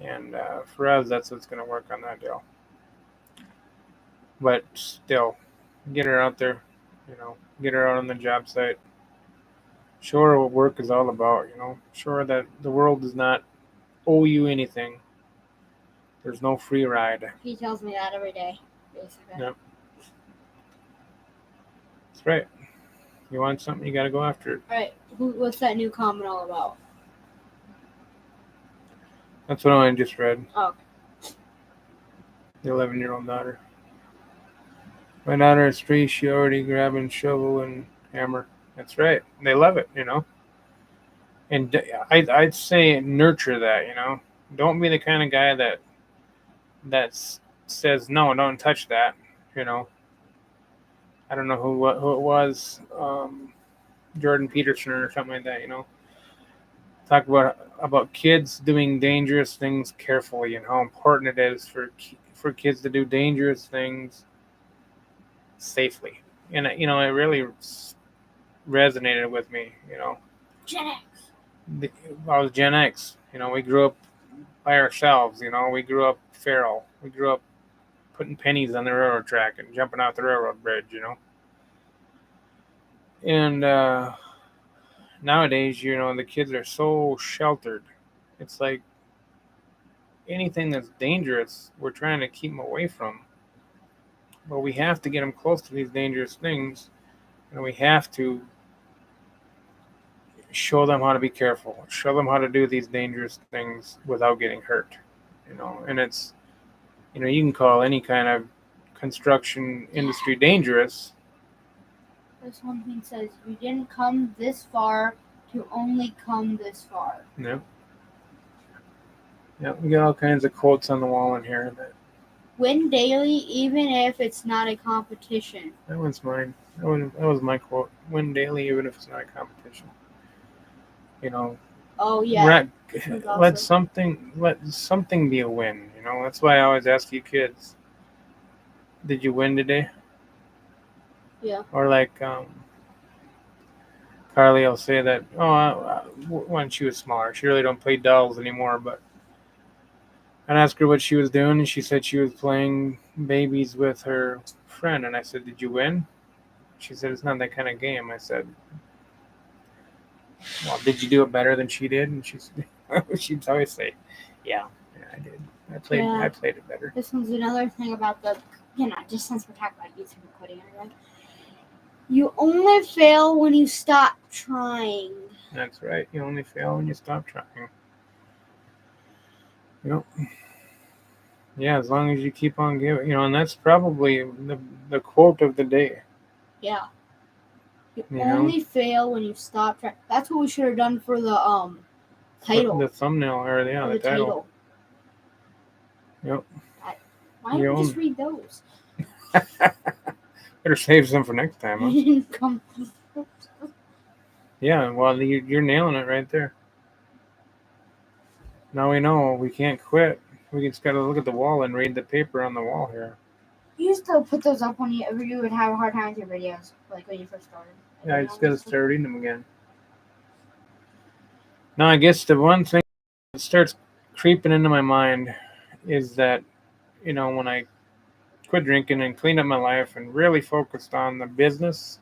And for us, that's what's going to work on that deal. But still, get her out there, get her out on the job site. Show her what work is all about, Show her that the world does not owe you anything. There's no free ride. He tells me that every day, basically. Yep. That's right. You want something, you got to go after it. All right. What's that new comment all about? That's what I just read. Oh. The 11-year-old daughter. My daughter is 3. She already grabbing shovel and hammer. That's right. They love it, And I'd say nurture that, Don't be the kind of guy that says no, don't touch that, you know. I don't know who it was, Jordan Peterson or something like that, Talk about kids doing dangerous things carefully and how important it is for kids to do dangerous things safely. And it really resonated with me. Gen X. I was Gen X. We grew up by ourselves. We grew up feral. We grew up putting pennies on the railroad track and jumping out the railroad bridge. And nowadays, the kids are so sheltered. It's like anything that's dangerous, we're trying to keep them away from. But we have to get them close to these dangerous things, and we have to show them how to be careful, show them how to do these dangerous things without getting hurt. And it's, you can call any kind of construction industry dangerous. This one thing says, you didn't come this far to only come this far. Yeah. Yeah, we got all kinds of quotes on the wall in here. Win daily, even if it's not a competition. That one's mine. That was my quote. Win daily, even if it's not a competition. Oh yeah. Let something be a win. That's why I always ask you kids, did you win today? Yeah. Or like Carly will say that, when she was smaller, she really don't play dolls anymore, but I asked her what she was doing, and she said she was playing babies with her friend. And I said, did you win? She said, it's not that kind of game. I said, well, did you do it better than she did? And she'd always say, yeah, I did. I played it better. This one's another thing about just since we're talking about YouTube and quitting everything. You only fail when you stop trying. That's right. You only fail when you stop trying. Yeah, as long as you keep on giving, and that's probably the quote of the day. Yeah. You only fail when you stop trying. That's what we should have done for the title. The thumbnail, or the title. Yep. Why don't you just read those? Better save some for next time, huh? Yeah, well, you're nailing it right there. Now we know we can't quit. We just got to look at the wall and read the paper on the wall here. You used to put those up when you would have a hard time with your videos, like when you first started. Yeah, I just got to start reading them again. Now, I guess the one thing that starts creeping into my mind is that, when I quit drinking and cleaned up my life and really focused on the business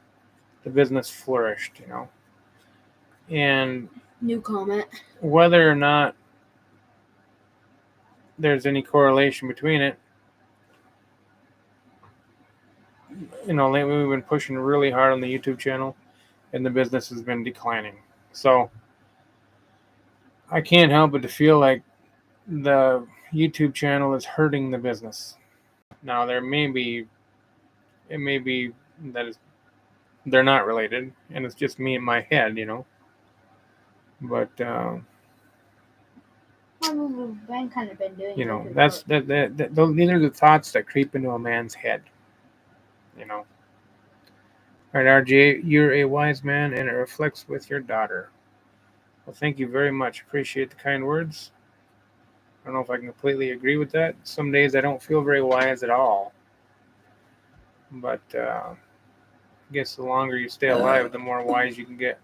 flourished, And new comment. Whether or not there's any correlation between it, lately we've been pushing really hard on the YouTube channel, and the business has been declining. So I can't help but to feel like the YouTube channel is hurting the business. Now it may be that they're not related, and it's just me in my head, But We've kind of been doing. These are the thoughts that creep into a man's head. All right, RJ, you're a wise man, and it reflects with your daughter. Well, thank you very much. Appreciate the kind words. I don't know if I can completely agree with that. Some days I don't feel very wise at all. But I guess the longer you stay alive, the more wise you can get.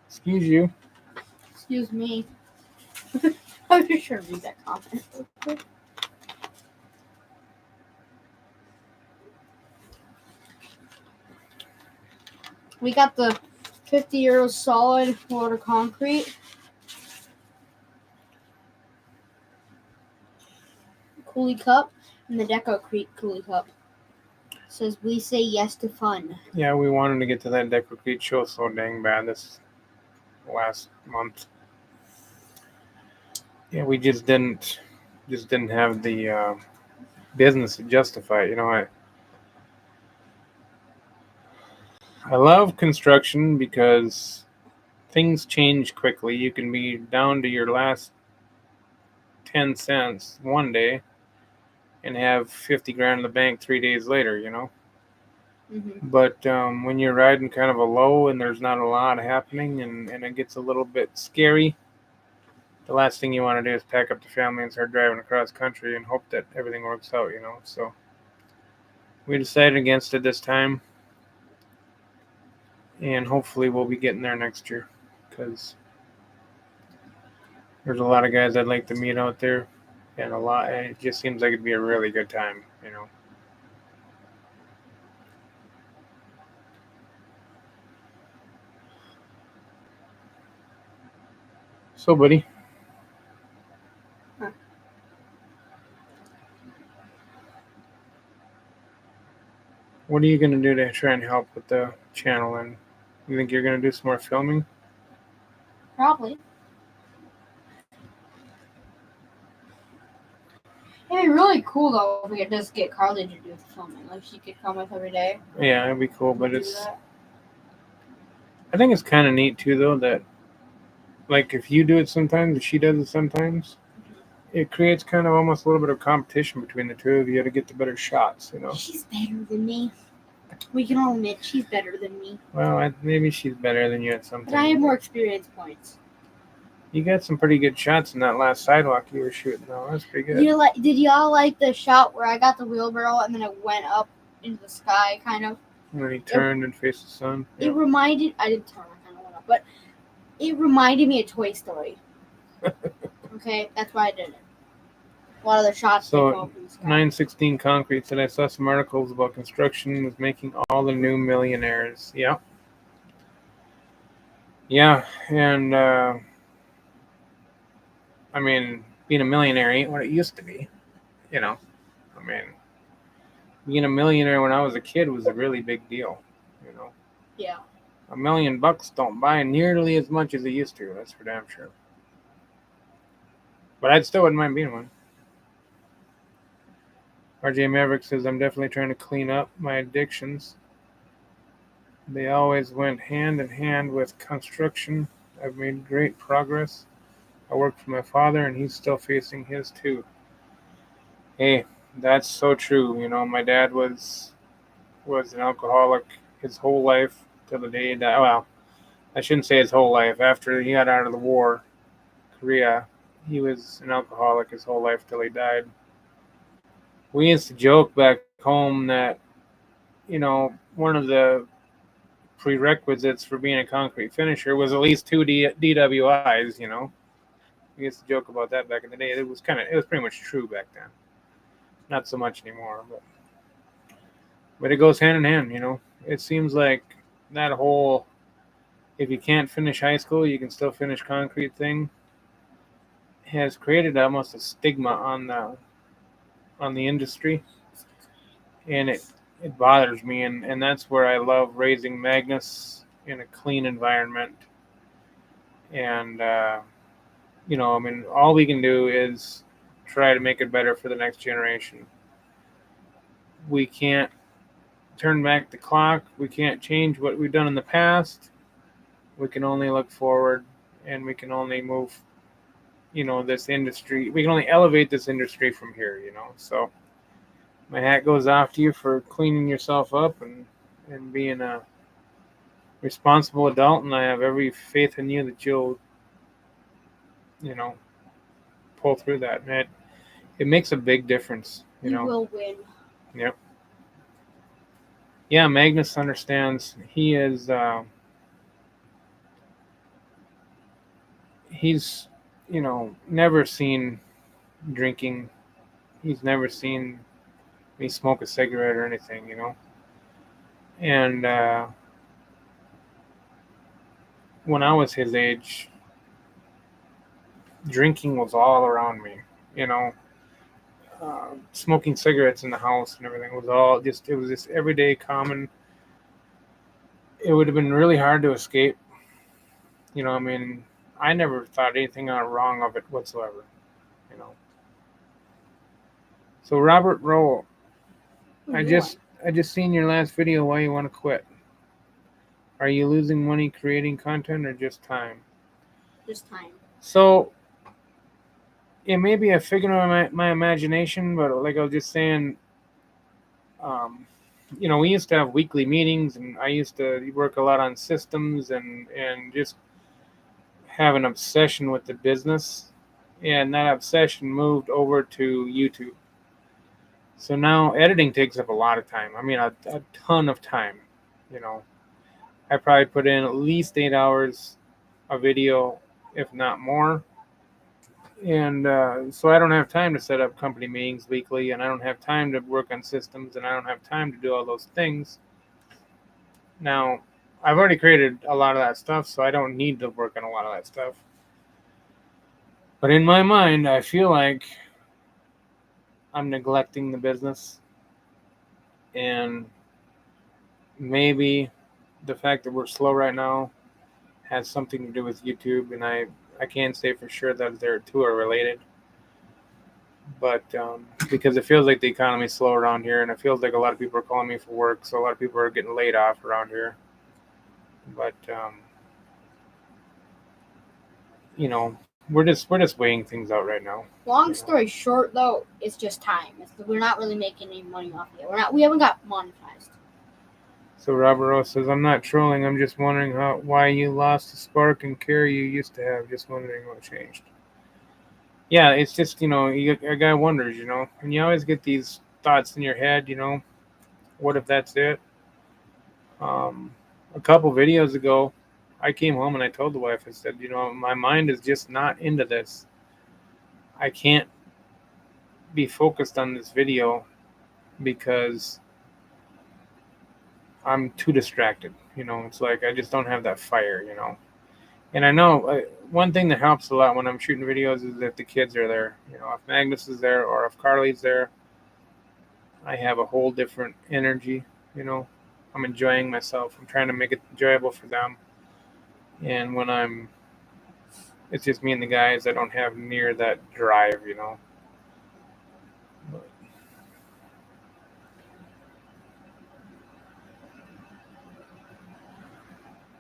Excuse you. Excuse me. I was just trying to read that comment real quick. We got the 50 € solid water concrete. Coolie cup and the Deco Coolie cup. It says we say yes to fun. Yeah, we wanted to get to that Deco Crete show so dang bad this last month. Yeah, we just didn't have the business to justify it. I love construction because things change quickly. You can be down to your last 10 cents one day and have 50 grand in the bank 3 days later, you know. Mm-hmm. But when you're riding kind of a low and there's not a lot happening and it gets a little bit scary, the last thing you want to do is pack up the family and start driving across country and hope that everything works out, you know. So we decided against it this time, and hopefully we'll be getting there next year because there's a lot of guys I'd like to meet out there, and it just seems like it'd be a really good time, you know. So, buddy, Huh. what are you gonna do to try and help with the channel? And you think you're gonna do some more filming? Probably. It'd be really cool though if we could just get Carly to do the filming. Like she could come with every day. Yeah, it'd be cool, but Do it's. that. I think it's kind of neat too, though, that like if you do it sometimes, and she does it sometimes, it creates kind of almost a little bit of competition between the two of you to get the better shots, you know. She's better than me. We can all admit she's better than me. Well, maybe she's better than you at something. But I have more experience points. You got some pretty good shots in that last sidewalk you were shooting, though. That's pretty good. Did y'all like the shot where I got the wheelbarrow and then it went up into the sky, kind of? When he turned and faced the sun. It reminded. I didn't turn. I kind of went up, but it reminded me of Toy Story. Okay, that's why I did it. A lot of the shots. So, did go up in the sky. 916 Concrete said I saw some articles about construction was making all the new millionaires. Yeah. Yeah, and I mean, being a millionaire ain't what it used to be, you know. I mean, being a millionaire when I was a kid was a really big deal, you know. Yeah. $1 million don't buy nearly as much as it used to. That's for damn sure. But I still wouldn't mind being one. RJ Maverick says I'm definitely trying to clean up my addictions. They always went hand in hand with construction. I've made great progress. I work for my father, and he's still facing his too. Hey, that's so true. You know, my dad was an alcoholic his whole life till the day he died. Well, I shouldn't say his whole life. After he got out of the war, Korea, he was an alcoholic his whole life till he died. We used to joke back home that, you know, one of the prerequisites for being a concrete finisher was at least 2 DWIs, you know. We used to joke about that back in the day. It was pretty much true back then. Not so much anymore, but it goes hand in hand, you know. It seems like that whole if you can't finish high school, you can still finish concrete thing has created almost a stigma on the industry, and it bothers me, and that's where I love raising Magnus in a clean environment. And you know, I mean, all we can do is try to make it better for the next generation. We can't turn back the clock. We can't change what we've done in the past. We can only look forward, and we can only move, you know, this industry. We can only elevate this industry from here, you know. So my hat goes off to you for cleaning yourself up and being a responsible adult, and I have every faith in you that you'll, you know, pull through that. And it makes a big difference, you know. will win. Yep. Yeah, Magnus understands. He is. He's, you know, never seen drinking. He's never seen me smoke a cigarette or anything, you know. And when I was his age, drinking was all around me, you know. Smoking cigarettes in the house and everything was all just, it was just everyday common. It would have been really hard to escape. You know, I mean, I never thought anything wrong of it whatsoever, you know. So Robert Rowe, I just seen your last video why you want to quit. Are you losing money creating content or just time? Just time. So it may be a figment of my imagination, but like I was just saying, um, we used to have weekly meetings, and I used to work a lot on systems and just have an obsession with the business, and that obsession moved over to YouTube. So now editing takes up a lot of time. I mean, a ton of time. You know, I probably put in at least 8 hours a video, if not more. And so I don't have time to set up company meetings weekly, and I don't have time to work on systems, and I don't have time to do all those things. Now, I've already created a lot of that stuff, so I don't need to work on a lot of that stuff. But in my mind, I feel like I'm neglecting the business, and maybe the fact that we're slow right now has something to do with YouTube, and I can't say for sure that the two are related. But because it feels like the economy's slow around here, and it feels like a lot of people are calling me for work, so a lot of people are getting laid off around here. But we're just weighing things out right now. Long story short, though, it's just time. We're not really making any money off of it. We haven't got monetized. So Robert Rose says, "I'm not trolling. I'm just wondering why you lost the spark and care you used to have. Just wondering what changed." Yeah, it's just a guy wonders, and you always get these thoughts in your head. What if that's it? A couple videos ago, I came home and I told the wife, I said, my mind is just not into this. I can't be focused on this video because I'm too distracted. It's like I just don't have that fire. And I know one thing that helps a lot when I'm shooting videos is that the kids are there. If Magnus is there or if Carly's there, I have a whole different energy. I'm enjoying myself. I'm trying to make it enjoyable for them. And when it's just me and the guys, I don't have near that drive.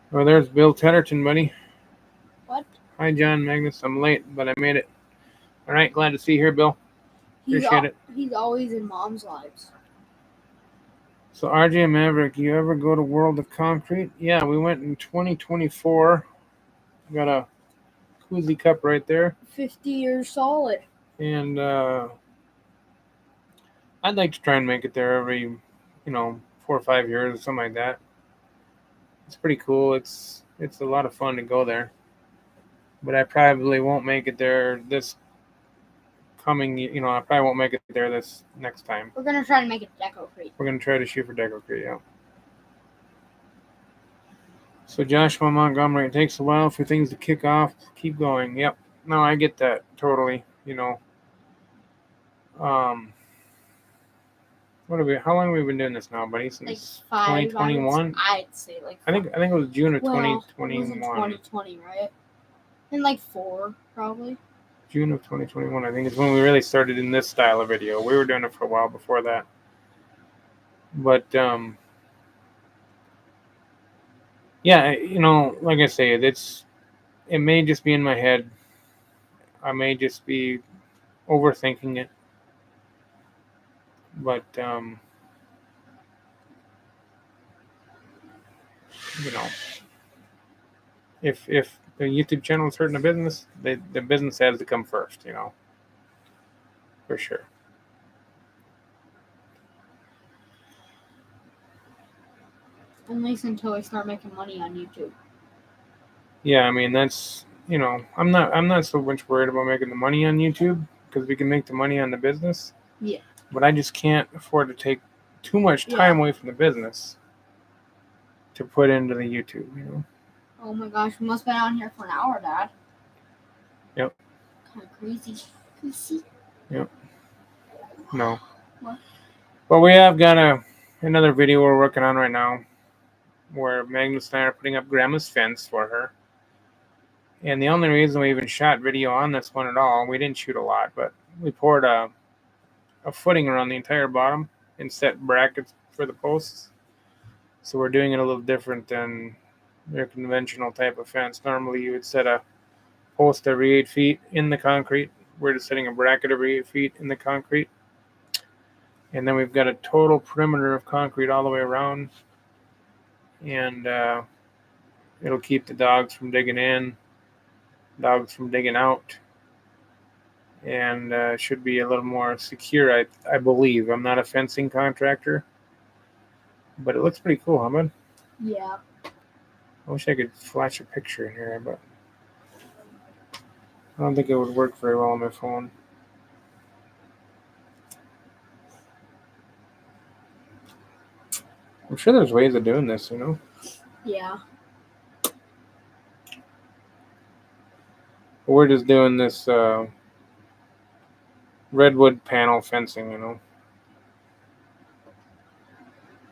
Well, there's Bill Tedderton, buddy. What? Hi, John, Magnus. I'm late, but I made it. All right, glad to see you here, Bill. Appreciate it. He's always in Mom's lives. So, RJ Maverick, you ever go to World of Concrete? Yeah, we went in 2024. Got a koozie cup right there. 50 years solid. And I'd like to try and make it there every, 4 or 5 years or something like that. It's pretty cool. It's a lot of fun to go there. But I probably won't make it there this coming, I probably won't make it there this next time. We're going to try to make it Decocrete. We're going to try to shoot for Decocrete, yeah. So Joshua Montgomery, it takes a while for things to kick off. Keep going. Yep. No, I get that totally, how long have we been doing this now, buddy? Since 2021? I'd say I think it was June of 2021. It was in 2020, right? In 4, probably. June of 2021, I think, is when we really started in this style of video. We were doing it for a while before that. But, yeah, like I say, it may just be in my head. I may just be overthinking it. But, if the YouTube channel is hurting the business, the business has to come first, for sure. At least until I start making money on YouTube. Yeah, I mean that's I'm not so much worried about making the money on YouTube because we can make the money on the business. Yeah. But I just can't afford to take too much time away from the business to put into the YouTube, Oh my gosh, we must have been on here for an hour, Dad. Yep. Kind of crazy. Can you see? Yep. No. What? Well, we have got another video we're working on right now where Magnus and I are putting up Grandma's fence for her. And the only reason we even shot video on this one at all, we didn't shoot a lot, but we poured a footing around the entire bottom and set brackets for the posts. So we're doing it a little different than They're a conventional type of fence. Normally, you would set a post every 8 feet in the concrete. We're just setting a bracket every 8 feet in the concrete. And then we've got a total perimeter of concrete all the way around. And it'll keep the dogs from digging in, dogs from digging out, and should be a little more secure, I believe. I'm not a fencing contractor, but it looks pretty cool, huh, bud? Yeah. I wish I could flash a picture in here, but I don't think it would work very well on my phone. I'm sure there's ways of doing this, you know? Yeah. We're just doing this redwood panel fencing, you know?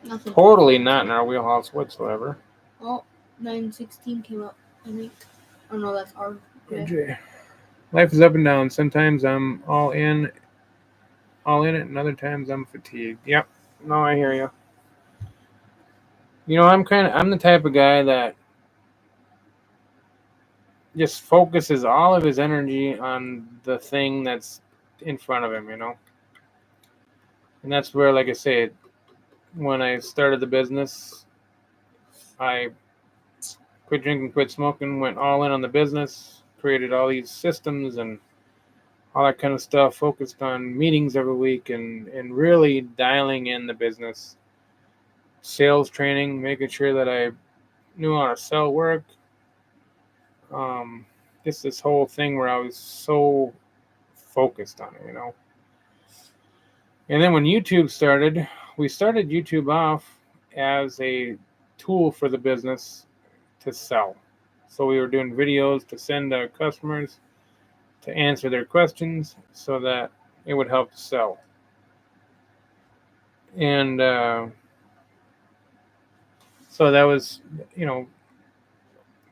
Nothing. Totally not in our wheelhouse whatsoever. Oh, 916 came up, I think. Oh no, that's our. Okay. Life is up and down. Sometimes I'm all in it, and other times I'm fatigued. Yep. No, I hear you. You know, I'm the type of guy that just focuses all of his energy on the thing that's in front of him, you know? And that's where, like I say, when I started the business, I quit drinking, quit smoking, went all in on the business, created all these systems and all that kind of stuff, focused on meetings every week and really dialing in the business, sales training, making sure that I knew how to sell work. Just this whole thing where I was so focused on it, you know. And then when YouTube started, we started YouTube off as a tool for the business to sell. So we were doing videos to send our customers to answer their questions so that it would help sell. And so that was, you know,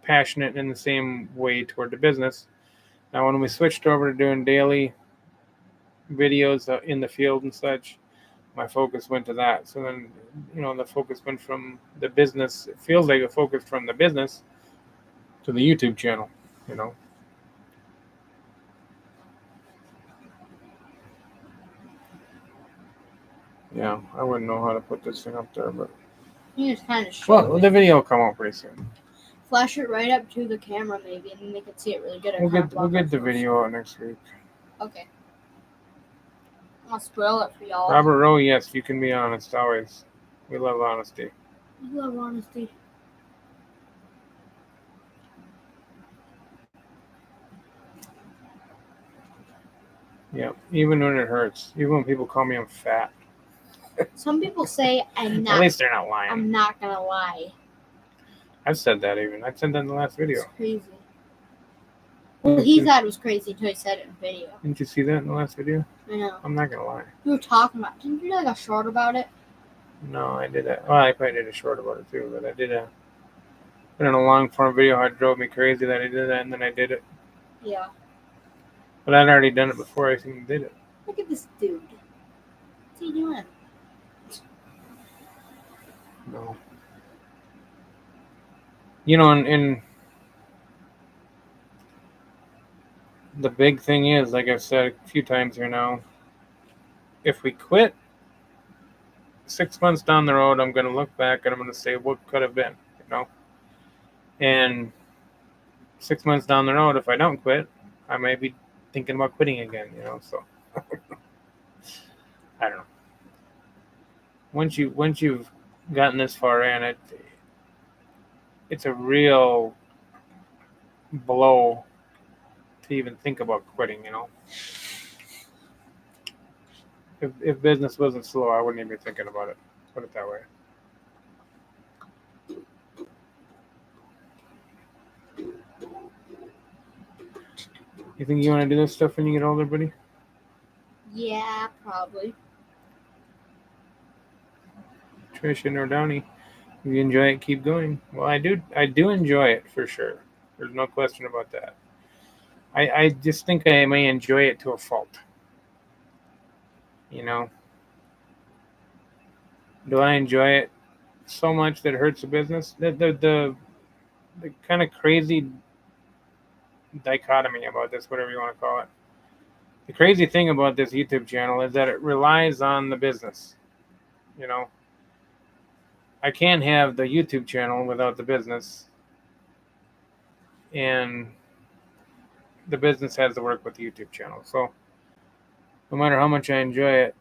passionate in the same way toward the business. Now, when we switched over to doing daily videos in the field and such, my focus went to that. So then, you know, the focus went from the business. It feels like a focus from the business to the YouTube channel, you know. Yeah, I wouldn't know how to put this thing up there, but You just kind of show well, the video will come out pretty soon. Flash it right up to the camera, maybe, and then they can see it really good. We'll get the video out next week. Okay. I'll spoil it for y'all. Robert Rowe, yes, you can be honest always. We love honesty. We love honesty. Yeah, even when it hurts, even when people call me I'm fat. Some people say I'm not. At least they're not lying. I'm not gonna lie. I've said that even. I said that in the last video. It's crazy. Well, he thought it was crazy until he said it in video. Didn't you see that in the last video? I know. I'm not gonna lie. We were talking about. Didn't you do like a short about it? No, I did that. Well, I probably did a short about it too, but I did a long form video how it drove me crazy that I did that and then I did it. Yeah. But I'd already done it before I even did it. Look at this dude. What's he doing? No. You know, and the big thing is, like I've said a few times here now, if we quit 6 months down the road, I'm going to look back and I'm going to say, what could have been, you know? And 6 months down the road, if I don't quit, I may be thinking about quitting again, you know? So, I don't know. Once you've gotten this far in, it's a real blow to even think about quitting, you know? If business wasn't slow, I wouldn't even be thinking about it. Put it that way. You think you want to do this stuff when you get older, buddy? Yeah, probably. Tricia or Downey, if you enjoy it, keep going. Well, I do enjoy it for sure. There's no question about that. I just think I may enjoy it to a fault. You know? Do I enjoy it so much that it hurts the business? The the kind of crazy dichotomy about this, whatever you want to call it. The crazy thing about this YouTube channel is that it relies on the business. You know, I can't have the YouTube channel without the business, and the business has to work with the YouTube channel. So no matter how much I enjoy it,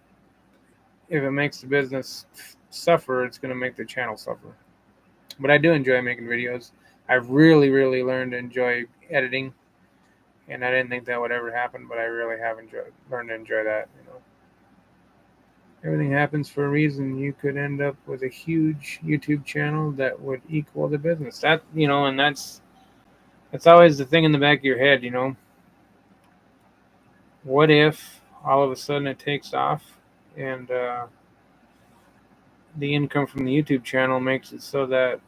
if it makes the business suffer, it's going to make the channel suffer. But I do enjoy making videos. I've really, really learned to enjoy editing, and I didn't think that would ever happen, but I really have learned to enjoy that. Everything happens for a reason. You could end up with a huge YouTube channel that would equal the business. And that's always the thing in the back of your head. What if all of a sudden it takes off, and the income from the YouTube channel makes it so that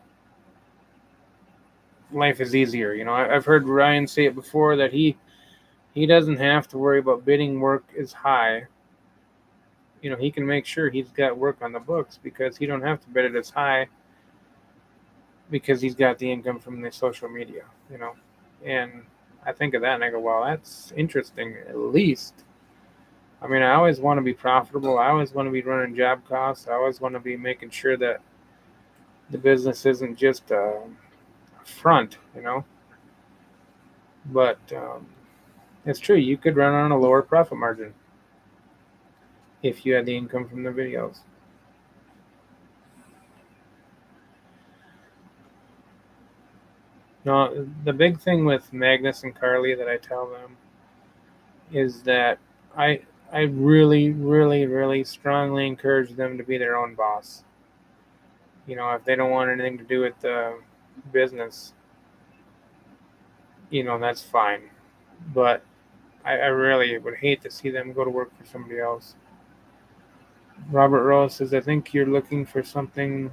life is easier. I've heard Ryan say it before that he doesn't have to worry about bidding work as high. He can make sure he's got work on the books because he don't have to bid it as high because he's got the income from the social media. And I think of that and I go, well, that's interesting. At least, I always want to be profitable. I always want to be running job costs. I always want to be making sure that the business isn't just a front, But it's true. You could run on a lower profit margin if you had the income from the videos. Now, the big thing with Magnus and Carly that I tell them is that I really, really, really strongly encourage them to be their own boss. If they don't want anything to do with the business, that's fine. But I really would hate to see them go to work for somebody else. Robert Rose says, I think you're looking for something,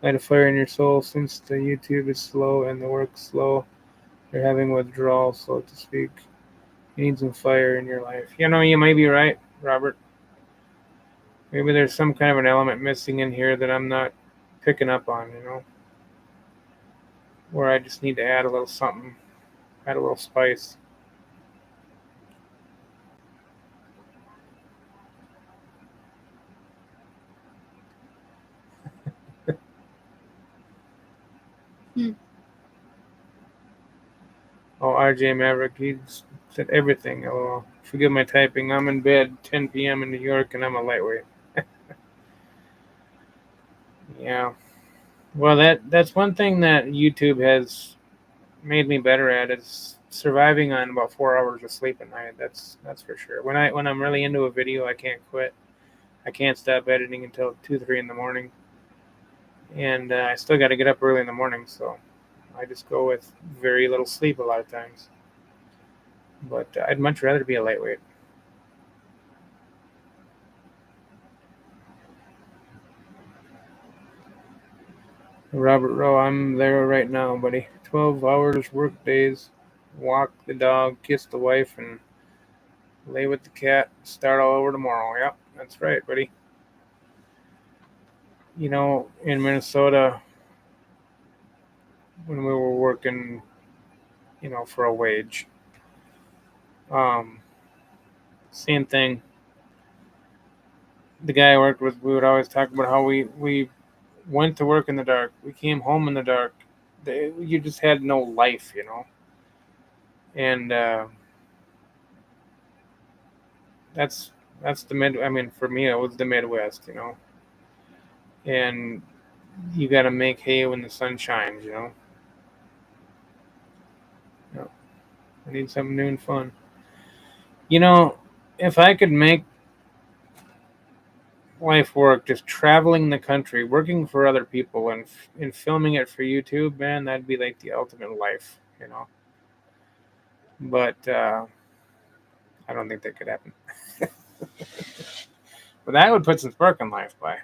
light a fire in your soul. Since the YouTube is slow and the work's slow, you're having withdrawal, so to speak. You need some fire in your life. You may be right, Robert. Maybe there's some kind of an element missing in here that I'm not picking up on, where I just need to add a little something, add a little spice. Oh, RJ Maverick, he said everything. LOL. Forgive my typing. I'm in bed 10 p.m. in New York, and I'm a lightweight. Yeah. Well, that's one thing that YouTube has made me better at is surviving on about 4 hours of sleep at night. That's for sure. When I'm really into a video, I can't quit. I can't stop editing until 2, 3 in the morning, and I still got to get up early in the morning. So I just go with very little sleep a lot of times. But I'd much rather be a lightweight. Robert Rowe, I'm there right now, buddy. 12 hours work days, walk the dog, kiss the wife, and lay with the cat. Start all over tomorrow. Yep, that's right, buddy. In Minnesota, when we were working, for a wage, same thing. The guy I worked with, we would always talk about how we went to work in the dark. We came home in the dark. You just had no life, And that's the for me, it was the Midwest, And you got to make hay when the sun shines, Yep. I need something new and fun. If I could make life work just traveling the country, working for other people, and filming it for YouTube, man, that'd be like the ultimate life, But I don't think that could happen. But that would put some spark in life, by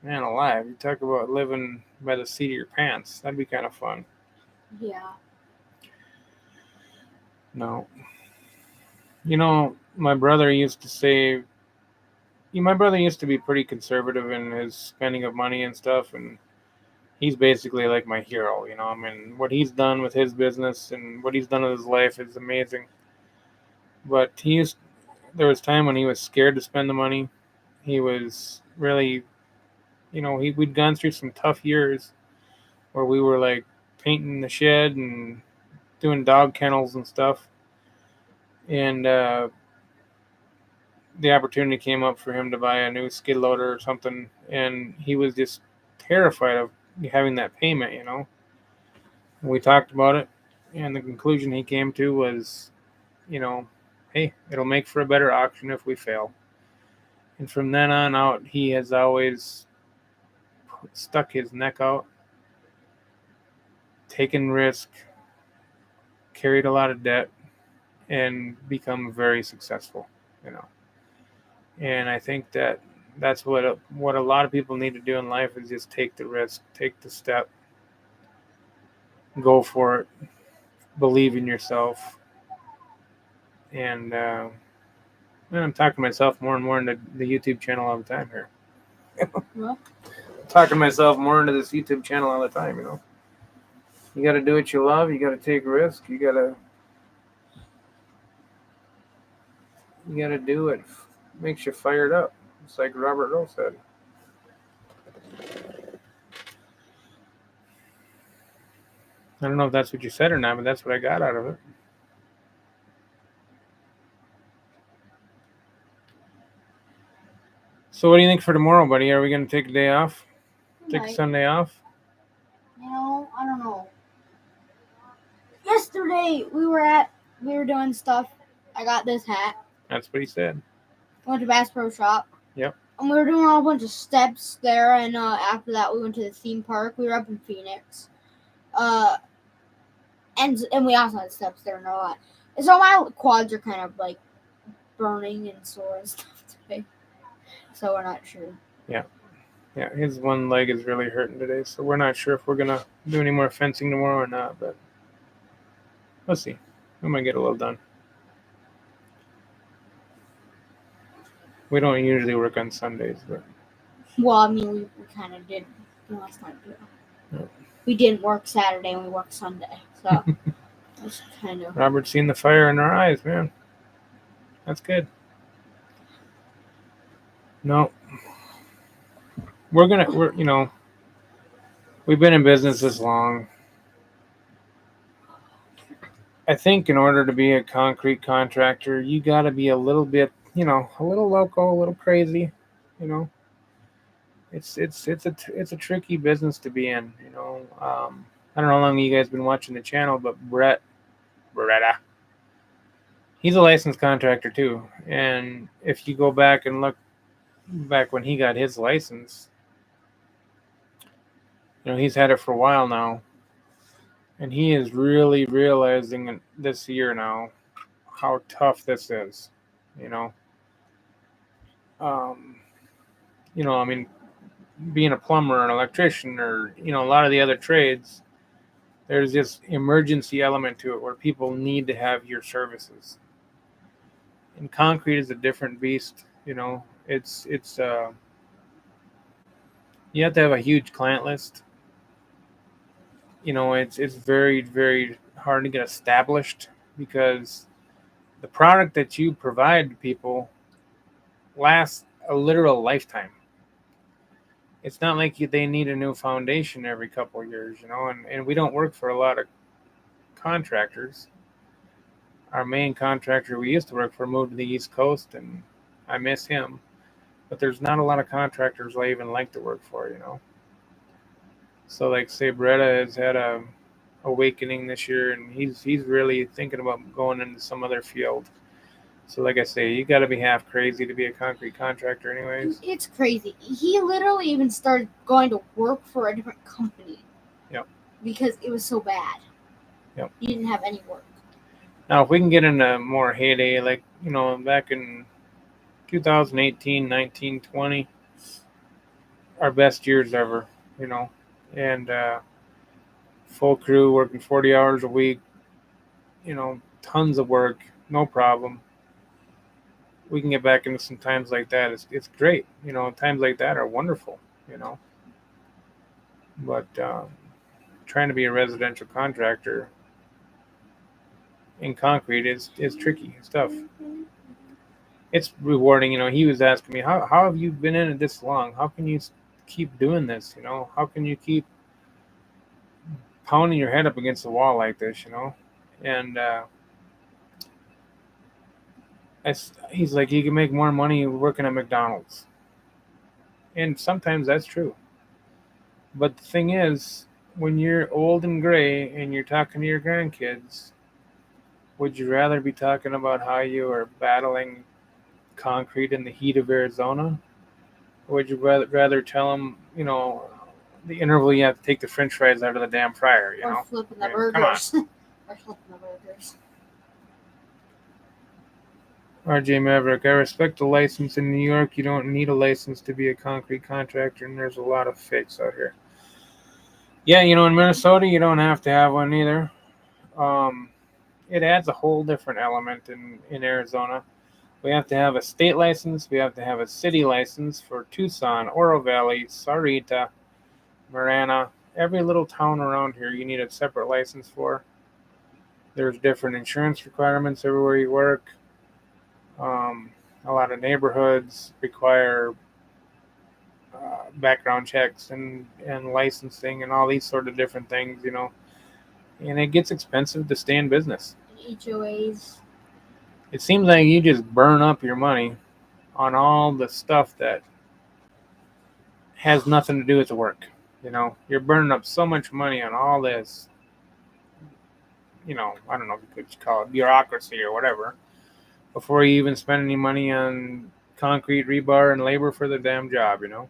man alive. You talk about living by the seat of your pants. That'd be kind of fun. Yeah. No. My brother used to say, my brother used to be pretty conservative in his spending of money and stuff, and he's basically like my hero. I mean, what he's done with his business and what he's done with his life is amazing. But there was time when he was scared to spend the money. He was really, we'd gone through some tough years where we were like painting the shed and doing dog kennels and stuff. And the opportunity came up for him to buy a new skid loader or something, and he was just terrified of having that payment. We talked about it, and the conclusion he came to was, you know, hey, it'll make for a better auction if we fail. And from then on out, he has always stuck his neck out, taken risk, carried a lot of debt, and become very successful. You know, and I think that's what a lot of people need to do in life is just take the risk, take the step, go for it, believe in yourself, and I'm talking to myself more and more into the YouTube channel all the time here. Well, Talking myself more into this YouTube channel all the time. You got to do what you love. You got to take risk. You got to do it. Makes you fired up. It's like Robert Rowe said. I don't know if that's what you said or not, but that's what I got out of it. So what do you think for tomorrow, buddy? Are we going to take a day off? Take a Sunday off? I don't know. Yesterday we were doing stuff. I got this hat. That's what he said. Went to Bass Pro Shop. Yep. And we were doing a bunch of steps there, and after that we went to the theme park. We were up in Phoenix. And we also had steps there and a lot. And so my quads are kind of like burning and sore and stuff today. So we're not sure. Yeah. Yeah, his one leg is really hurting today, so we're not sure if we're going to do any more fencing tomorrow or not, but we'll see. We might get a little done. We don't usually work on Sundays, but... Well, I mean, we kind of did last night, too. Yeah. We didn't work Saturday and we worked Sunday, so it's kind of... Robert's seen the fire in our eyes, man. That's good. No. We've been in business this long. I think in order to be a concrete contractor, you got to be a little bit, a little loco, a little crazy. It's a tricky business to be in. I don't know how long you guys been watching the channel, but Beretta, he's a licensed contractor too. And if you go back and look back when he got his license, he's had it for a while now. And he is really realizing this year now how tough this is. I mean, being a plumber, an electrician, or, a lot of the other trades, there's this emergency element to it where people need to have your services. And concrete is a different beast. It's you have to have a huge client list. It's very, very hard to get established because the product that you provide to people lasts a literal lifetime. It's not like they need a new foundation every couple of years, and we don't work for a lot of contractors. Our main contractor we used to work for moved to the East Coast, and I miss him. But there's not a lot of contractors I even like to work for, So like say Beretta has had a awakening this year, and he's really thinking about going into some other field. So like I say, you got to be half crazy to be a concrete contractor anyways. It's crazy. He literally even started going to work for a different company. Yep. Because it was so bad. Yep. He didn't have any work. Now, if we can get into more heyday, like, back in 2018, 19, 20, our best years ever, and full crew working 40 hours a week, tons of work, no problem. We can get back into some times like that. It's great. Times like that are wonderful, But trying to be a residential contractor in concrete is tricky stuff. It's rewarding. He was asking me, how have you been in it this long? How can you keep doing this? How can you keep pounding your head up against the wall like this? And he's like, you can make more money working at McDonald's. And sometimes that's true. But the thing is, when you're old and gray and you're talking to your grandkids, would you rather be talking about how you are battling concrete in the heat of Arizona? Or would you rather tell them, the interval you have to take the french fries out of the damn fryer, Or flipping the Come on. burgers. Or flipping the burgers. RJ Maverick, I respect the license in New York. You don't need a license to be a concrete contractor, and there's a lot of fakes out here. Yeah, in Minnesota, you don't have to have one either. It adds a whole different element in Arizona. We have to have a state license. We have to have a city license for Tucson, Oro Valley, Sarita, Marana. Every little town around here you need a separate license for. There's different insurance requirements everywhere you work. A lot of neighborhoods require background checks and licensing and all these sort of different things, and it gets expensive to stay in business. HOAs. It seems like you just burn up your money on all the stuff that has nothing to do with the work. You're burning up so much money on all this, I don't know what you call it, bureaucracy or whatever, before you even spend any money on concrete, rebar, and labor for the damn job, Yeah,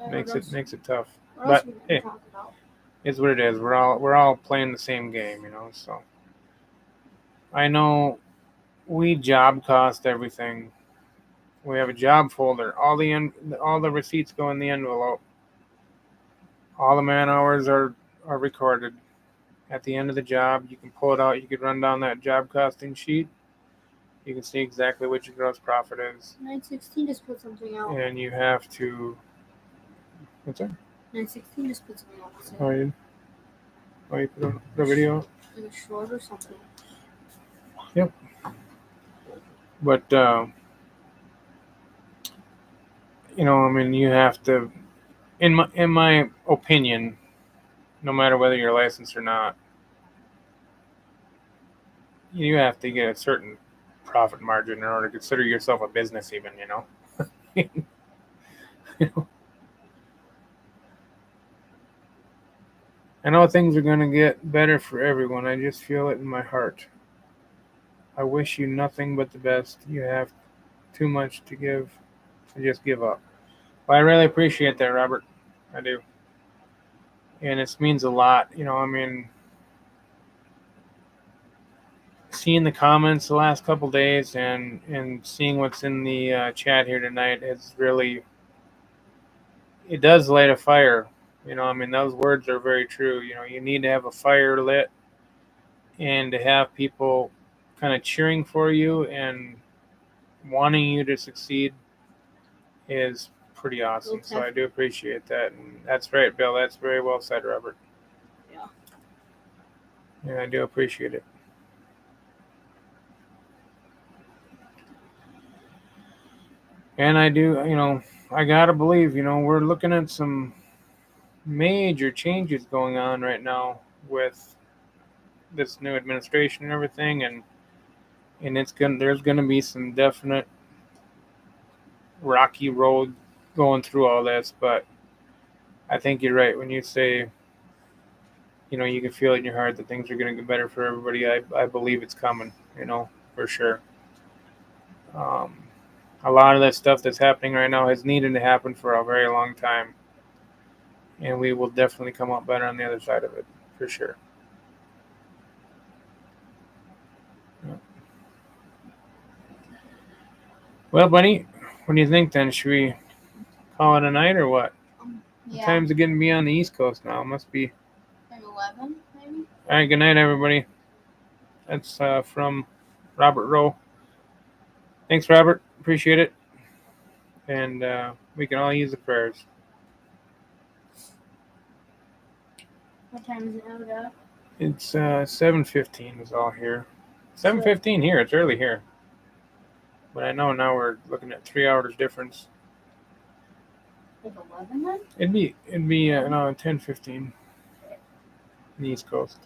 Makes it tough. What But else we hey, talk about? it's what it is. We're all playing the same game, so I know we job cost everything. We have a job folder. All the receipts go in the envelope. All the man hours are recorded. At the end of the job, you can pull it out. You can run down that job costing sheet. You can see exactly what your gross profit is. 916 just put something out. And you have to. What's that? 916 just put something out. So Oh, you put the video? like a short or something. Yep. But you have to. In my opinion, no matter whether you're licensed or not, you have to get a certain profit margin in order to consider yourself a business, even. I know things are going to get better for everyone. I just feel it in my heart. I wish you nothing but the best. You have too much to give, so just give up. Well, I really appreciate that, Robert. I do. And it means a lot. Seeing the comments the last couple days and seeing what's in the chat here tonight is really, it does light a fire. Those words are very true. You need to have a fire lit and to have people kind of cheering for you and wanting you to succeed is pretty awesome. Okay. So I do appreciate that. And that's right, Bill. That's very well said, Robert. Yeah. Yeah, I do appreciate it. And I do, I gotta believe, we're looking at some major changes going on right now with this new administration and everything, and there's gonna be some definite rocky road going through all this, but I think you're right when you say, you can feel it in your heart that things are gonna get better for everybody. I believe it's coming, for sure. A lot of that stuff that's happening right now has needed to happen for a very long time. And we will definitely come out better on the other side of it, for sure. Yeah. Well, buddy, what do you think then? Should we call it a night or what? Yeah. What time's it getting to be on the East Coast now? It must be. Like 11, maybe? All right, good night, everybody. That's from Robert Rowe. Thanks, Robert. Appreciate it. and we can all use the prayers. What time is it now, Doug? It's 7:15 is all here. 7:15 here. It's early here. But I know now we're looking at 3 hours difference. Like 11 then? It'd be no 10:15 on the East Coast.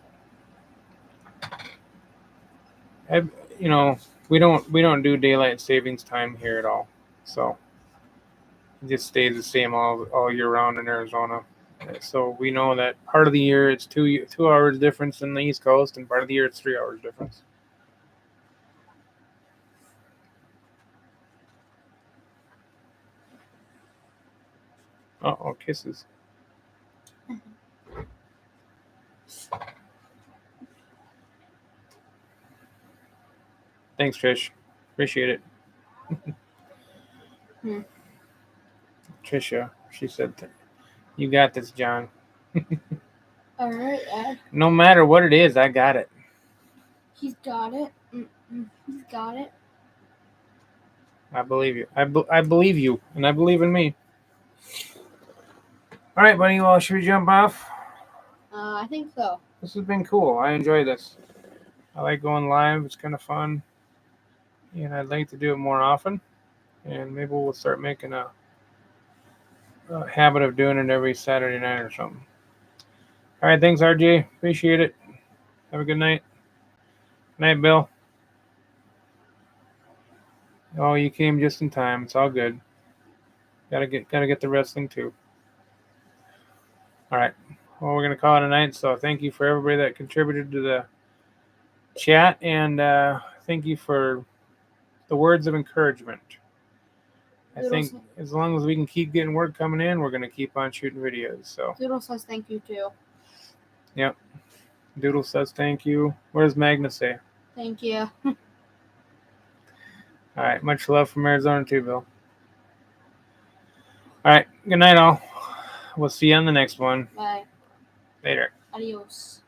You know, we don't do daylight savings time here at all, so it just stays the same all year round in Arizona. So we know that part of the year it's 2 hours difference in the East Coast, and part of the year it's 3 hours difference. Oh, kisses. Thanks, Trish. Appreciate it. Trisha, she said, "You got this, John." All right, Ed. No matter what it is, I got it. He's got it. He's got it. I believe you. I believe you, and I believe in me. All right, buddy. Well, should we jump off? I think so. This has been cool. I enjoy this. I like going live. It's kind of fun, and I'd like to do it more often. And maybe we'll start making a habit of doing it every Saturday night or something. All right, thanks, RJ. Appreciate it. Have a good night. Night, Bill. Oh, you came just in time. It's all good. Gotta get the wrestling too. All right. Well, we're gonna call it a night. So thank you for everybody that contributed to the chat, and thank you for the words of encouragement. I think as long as we can keep getting word coming in, we're gonna keep on shooting videos. So Doodle says thank you too. Yep. Doodle says thank you. What does Magna say? Thank you. All right. Much love from Arizona too, Bill. All right. Good night, all. We'll see you on the next one. Bye. Later. Adios.